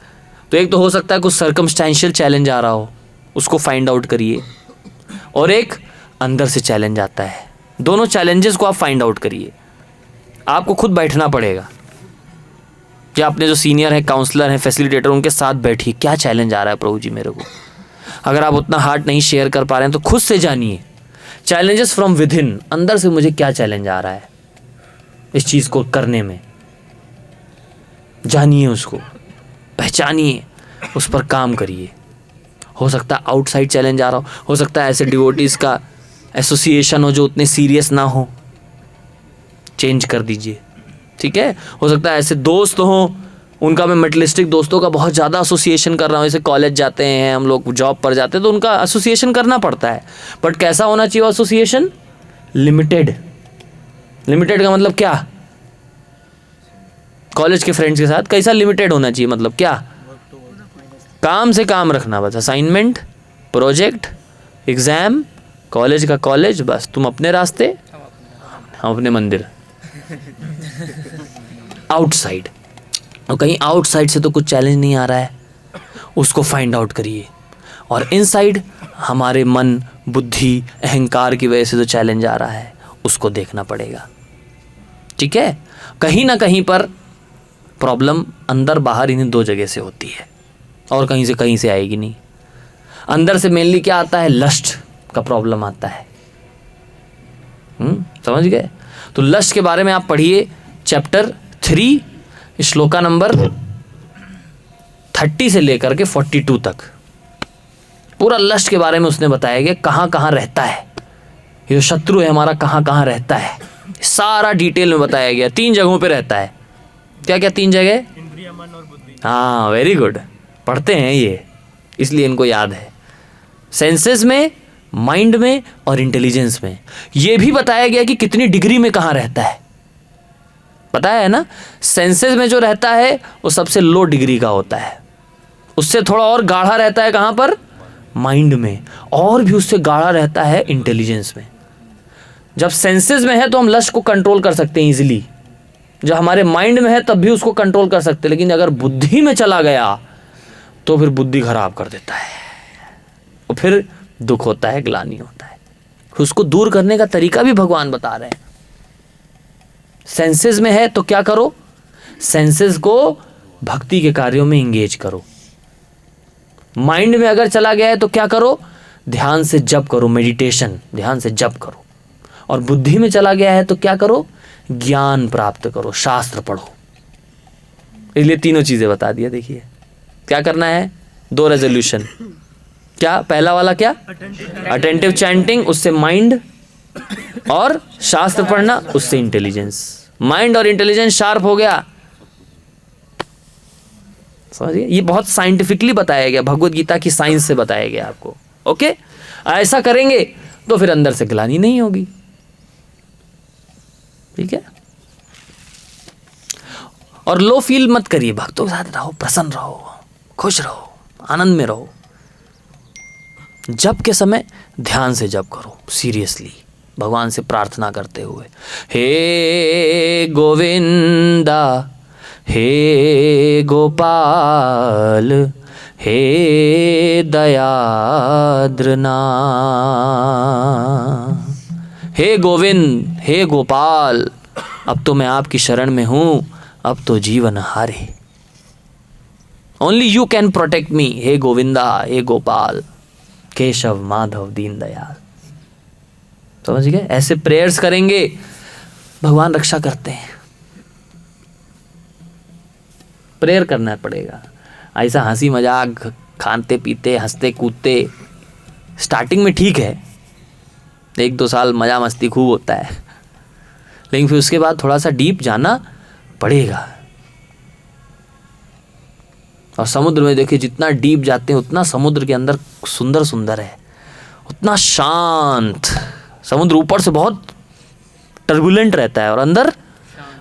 तो एक तो हो सकता है कुछ सर्कमस्टेंशियल चैलेंज आ रहा हो, उसको फाइंड आउट करिए, और एक अंदर से चैलेंज आता है। दोनों चैलेंजेस को आप फाइंड आउट करिए। आपको खुद बैठना पड़ेगा, या अपने जो सीनियर हैं, काउंसलर हैं, फैसिलिटेटर, उनके साथ बैठिए, क्या चैलेंज आ रहा है प्रभु जी मेरे को। अगर आप उतना हार्ट नहीं शेयर कर पा रहे हैं तो खुद से जानिए चैलेंजेस फ्रॉम विद इन, अंदर से मुझे क्या चैलेंज आ रहा है इस चीज को करने में, जानिए उसको, पहचानिए, उस पर काम करिए। हो सकता है आउटसाइड चैलेंज आ रहा हो सकता है ऐसे डिवोटीज का एसोसिएशन हो जो उतने सीरियस ना हो, चेंज कर दीजिए, ठीक है। हो सकता है ऐसे दोस्त हों, उनका मैं मेटलिस्टिक दोस्तों का बहुत ज़्यादा एसोसिएशन कर रहा हूँ, जैसे कॉलेज जाते हैं हम लोग, जॉब पर जाते हैं, तो उनका एसोसिएशन करना पड़ता है। बट कैसा होना चाहिए एसोसिएशन? लिमिटेड। लिमिटेड का मतलब क्या? कॉलेज के फ्रेंड्स के साथ कैसा लिमिटेड होना चाहिए, मतलब क्या? काम से काम रखना, बस असाइनमेंट, प्रोजेक्ट, एग्जाम, कॉलेज का कॉलेज, बस तुम अपने रास्ते, हम अपने मंदिर। आउटसाइड, और कहीं आउटसाइड से तो कुछ चैलेंज नहीं आ रहा है, उसको फाइंड आउट करिए। और इनसाइड हमारे मन, बुद्धि, अहंकार की वजह से जो चैलेंज आ रहा है उसको देखना पड़ेगा, ठीक है। कहीं ना कहीं पर प्रॉब्लम अंदर बाहर इन्हीं दो जगह से होती है, और कहीं से आएगी नहीं। अंदर से मेनली क्या आता है? लस्ट का प्रॉब्लम आता है। समझ गए? तो लस्ट के बारे में आप पढ़िए चैप्टर 3 श्लोका नंबर 30 से लेकर के 42 तक। पूरा लस्ट के बारे में उसने बताया गया, कहाँ कहाँ रहता है ये जो शत्रु है हमारा, कहाँ कहाँ रहता है, सारा डिटेल में बताया गया। 3 जगहों पे रहता है। क्या क्या 3 जगह? इंद्रिय, मन और बुद्धि। हाँ, वेरी गुड, पढ़ते हैं ये, इसलिए इनको याद है। सेंसेस में, माइंड में और इंटेलिजेंस में। ये भी बताया गया कि कितनी डिग्री में कहाँ रहता है, बताया है ना। सेंसेस में जो रहता है वो सबसे लो डिग्री का होता है, उससे थोड़ा और गाढ़ा रहता है कहाँ पर? माइंड में, और भी उससे गाढ़ा रहता है इंटेलिजेंस में। जब सेंसेस में है तो हम लस्ट को कंट्रोल कर सकते हैं इजीली, जब हमारे माइंड में है तब भी उसको कंट्रोल कर सकते हैं, लेकिन अगर बुद्धि में चला गया तो फिर बुद्धि खराब कर देता है, और फिर दुख होता है, ग्लानि होता है। उसको दूर करने का तरीका भी भगवान बता रहे हैं। सेंसेस में है तो क्या करो? सेंसेस को भक्ति के कार्यों में इंगेज करो। माइंड में अगर चला गया है तो क्या करो? ध्यान से जप करो, मेडिटेशन, ध्यान से जप करो। और बुद्धि में चला गया है तो क्या करो? ज्ञान प्राप्त करो, शास्त्र पढ़ो। इसलिए तीनों चीजें बता दिया। देखिए क्या करना है, 2 रेजोल्यूशन। क्या? पहला वाला क्या? अटेंटिव चैंटिंग, उससे माइंड, और शास्त्र पढ़ना, उससे इंटेलिजेंस। माइंड और इंटेलिजेंस शार्प हो गया, समझिए। ये बहुत साइंटिफिकली बताया गया, भगवत गीता की साइंस से बताया गया आपको। ओके, ऐसा करेंगे तो फिर अंदर से ग्लानि नहीं होगी, ठीक है। और लो फील मत करिए, भक्तों के साथ रहो, प्रसन्न रहो, खुश रहो, आनंद में रहो। जप के समय ध्यान से जप करो, सीरियसली, भगवान से प्रार्थना करते हुए, हे गोविंदा, हे गोपाल, हे दयाद्रना, हे गोविंद, हे गोपाल, अब तो मैं आपकी शरण में हूं, अब तो जीवन हारे। Only you can protect me, हे गोविंदा, हे गोपाल, केशव, माधव, दीन दयाल। समझ गए? ऐसे प्रेयर्स करेंगे, भगवान रक्षा करते हैं। प्रेयर करना पड़ेगा। ऐसा हंसी मजाक, खाते पीते, हंसते कूदते स्टार्टिंग में ठीक है, 1-2 साल मजा मस्ती खूब होता है, लेकिन फिर उसके बाद थोड़ा सा डीप जाना पड़ेगा। और समुद्र में देखिए, जितना डीप जाते हैं उतना समुद्र के अंदर सुंदर सुंदर है, उतना शांत। समुद्र ऊपर से बहुत टर्बुलेंट रहता है और अंदर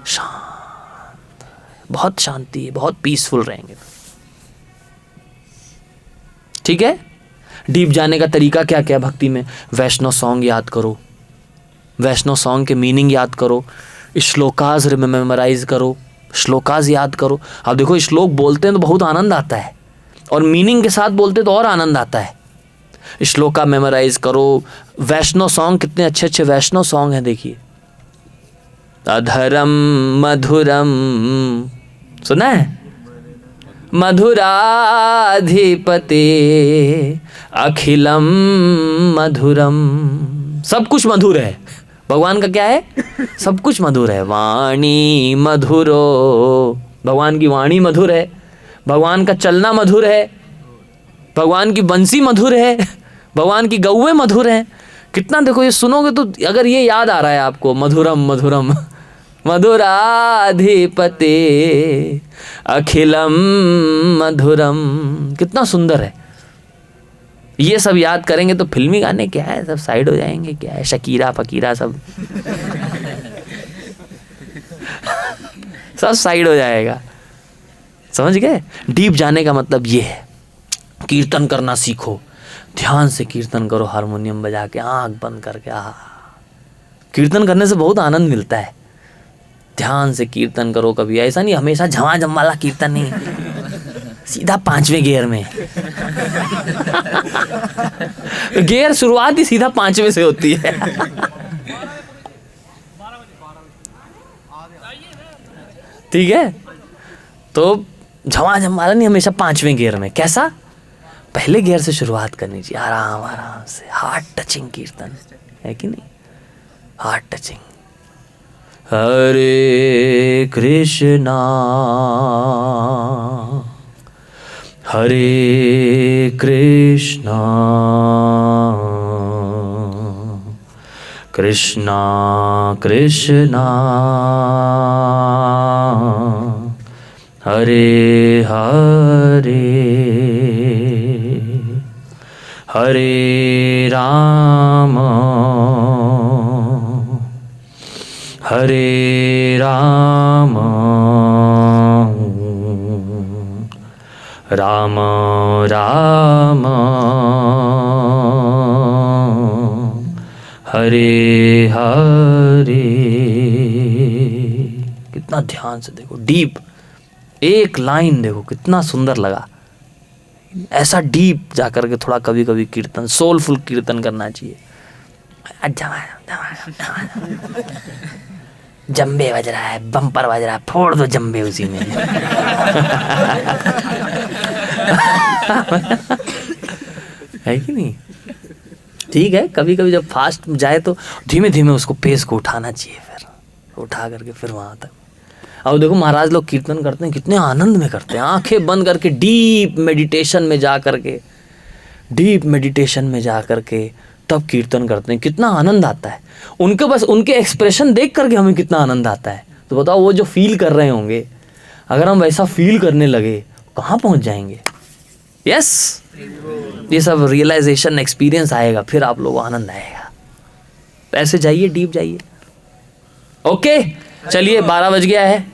शांत, बहुत शांति है, बहुत पीसफुल रहेंगे, ठीक है। डीप जाने का तरीका क्या क्या भक्ति में? वैष्णव सॉन्ग याद करो, वैष्णव सॉन्ग के मीनिंग याद करो, श्लोकाज मेमोराइज करो, श्लोकाज याद करो। अब देखो, श्लोक बोलते हैं तो बहुत आनंद आता है, और मीनिंग के साथ बोलते तो और आनंद आता है। श्लोका मेमोराइज करो। वैष्णव सॉन्ग, कितने अच्छे अच्छे वैष्णव सॉन्ग हैं, देखिए। अधरम मधुरम, सुना है? मधुराधिपते अखिलम मधुरम सब कुछ मधुर है। भगवान का क्या है? सब कुछ मधुर है। वाणी मधुरो, भगवान की वाणी मधुर है, भगवान का चलना मधुर है, भगवान की बंसी मधुर है, भगवान की गौएं मधुर हैं। कितना देखो, ये सुनोगे तो अगर ये याद आ रहा है आपको, मधुरम मधुरम मधुराधिपते अखिलम मधुरम, कितना सुंदर है। ये सब याद करेंगे तो फिल्मी गाने क्या है, सब साइड हो जाएंगे। क्या है, शकीरा फकीरा सब सब साइड हो जाएगा। समझ गए? डीप जाने का मतलब ये है। कीर्तन करना सीखो, ध्यान से कीर्तन करो, हारमोनियम बजा के, आंख बंद करके। कीर्तन करने से बहुत आनंद मिलता है। ध्यान से कीर्तन करो। कभी ऐसा नहीं हमेशा झमाझम वाला कीर्तन नहीं, सीधा 5वें गियर में। गियर शुरुआत ही सीधा 5वें से होती है। ठीक है, तो झमाझम वाला नहीं, हमेशा 5वें गियर में। कैसा? पहले गियर से शुरुआत करनी चाहिए, आराम आराम से। हार्ट टचिंग कीर्तन है कि नहीं? Heart touching. हरे कृष्णा हरे कृष्णा कृष्णा कृष्णा हरे हरे हरे राम हरे राम राम राम हरे हरे। कितना ध्यान से देखो, डीप एक लाइन देखो, कितना सुंदर लगा। ऐसा डीप जाकर के थोड़ा कभी कभी कीर्तन, सोलफुल कीर्तन करना चाहिए। जंबे बज रहा है, बम्पर बज रहा है, फोड़ दो जंबे उसी में। है कि नहीं? ठीक है, कभी कभी जब फास्ट जाए तो धीमे धीमे उसको पेस को उठाना चाहिए, फिर उठा करके फिर वहां तक। अब देखो महाराज लोग कीर्तन करते हैं, कितने आनंद में करते हैं, आंखें बंद करके डीप मेडिटेशन में जा करके, डीप मेडिटेशन में जा करके तब कीर्तन करते हैं। कितना आनंद आता है उनके, बस उनके एक्सप्रेशन देख करके हमें कितना आनंद आता है। तो बताओ, वो जो फील कर रहे होंगे, अगर हम वैसा फील करने लगे कहाँ पहुँच जाएंगे। यस, ये सब रियलाइजेशन एक्सपीरियंस आएगा, फिर आप लोगों को आनंद आएगा। ऐसे जाइए, डीप जाइए। ओके, चलिए 12 बज गया है।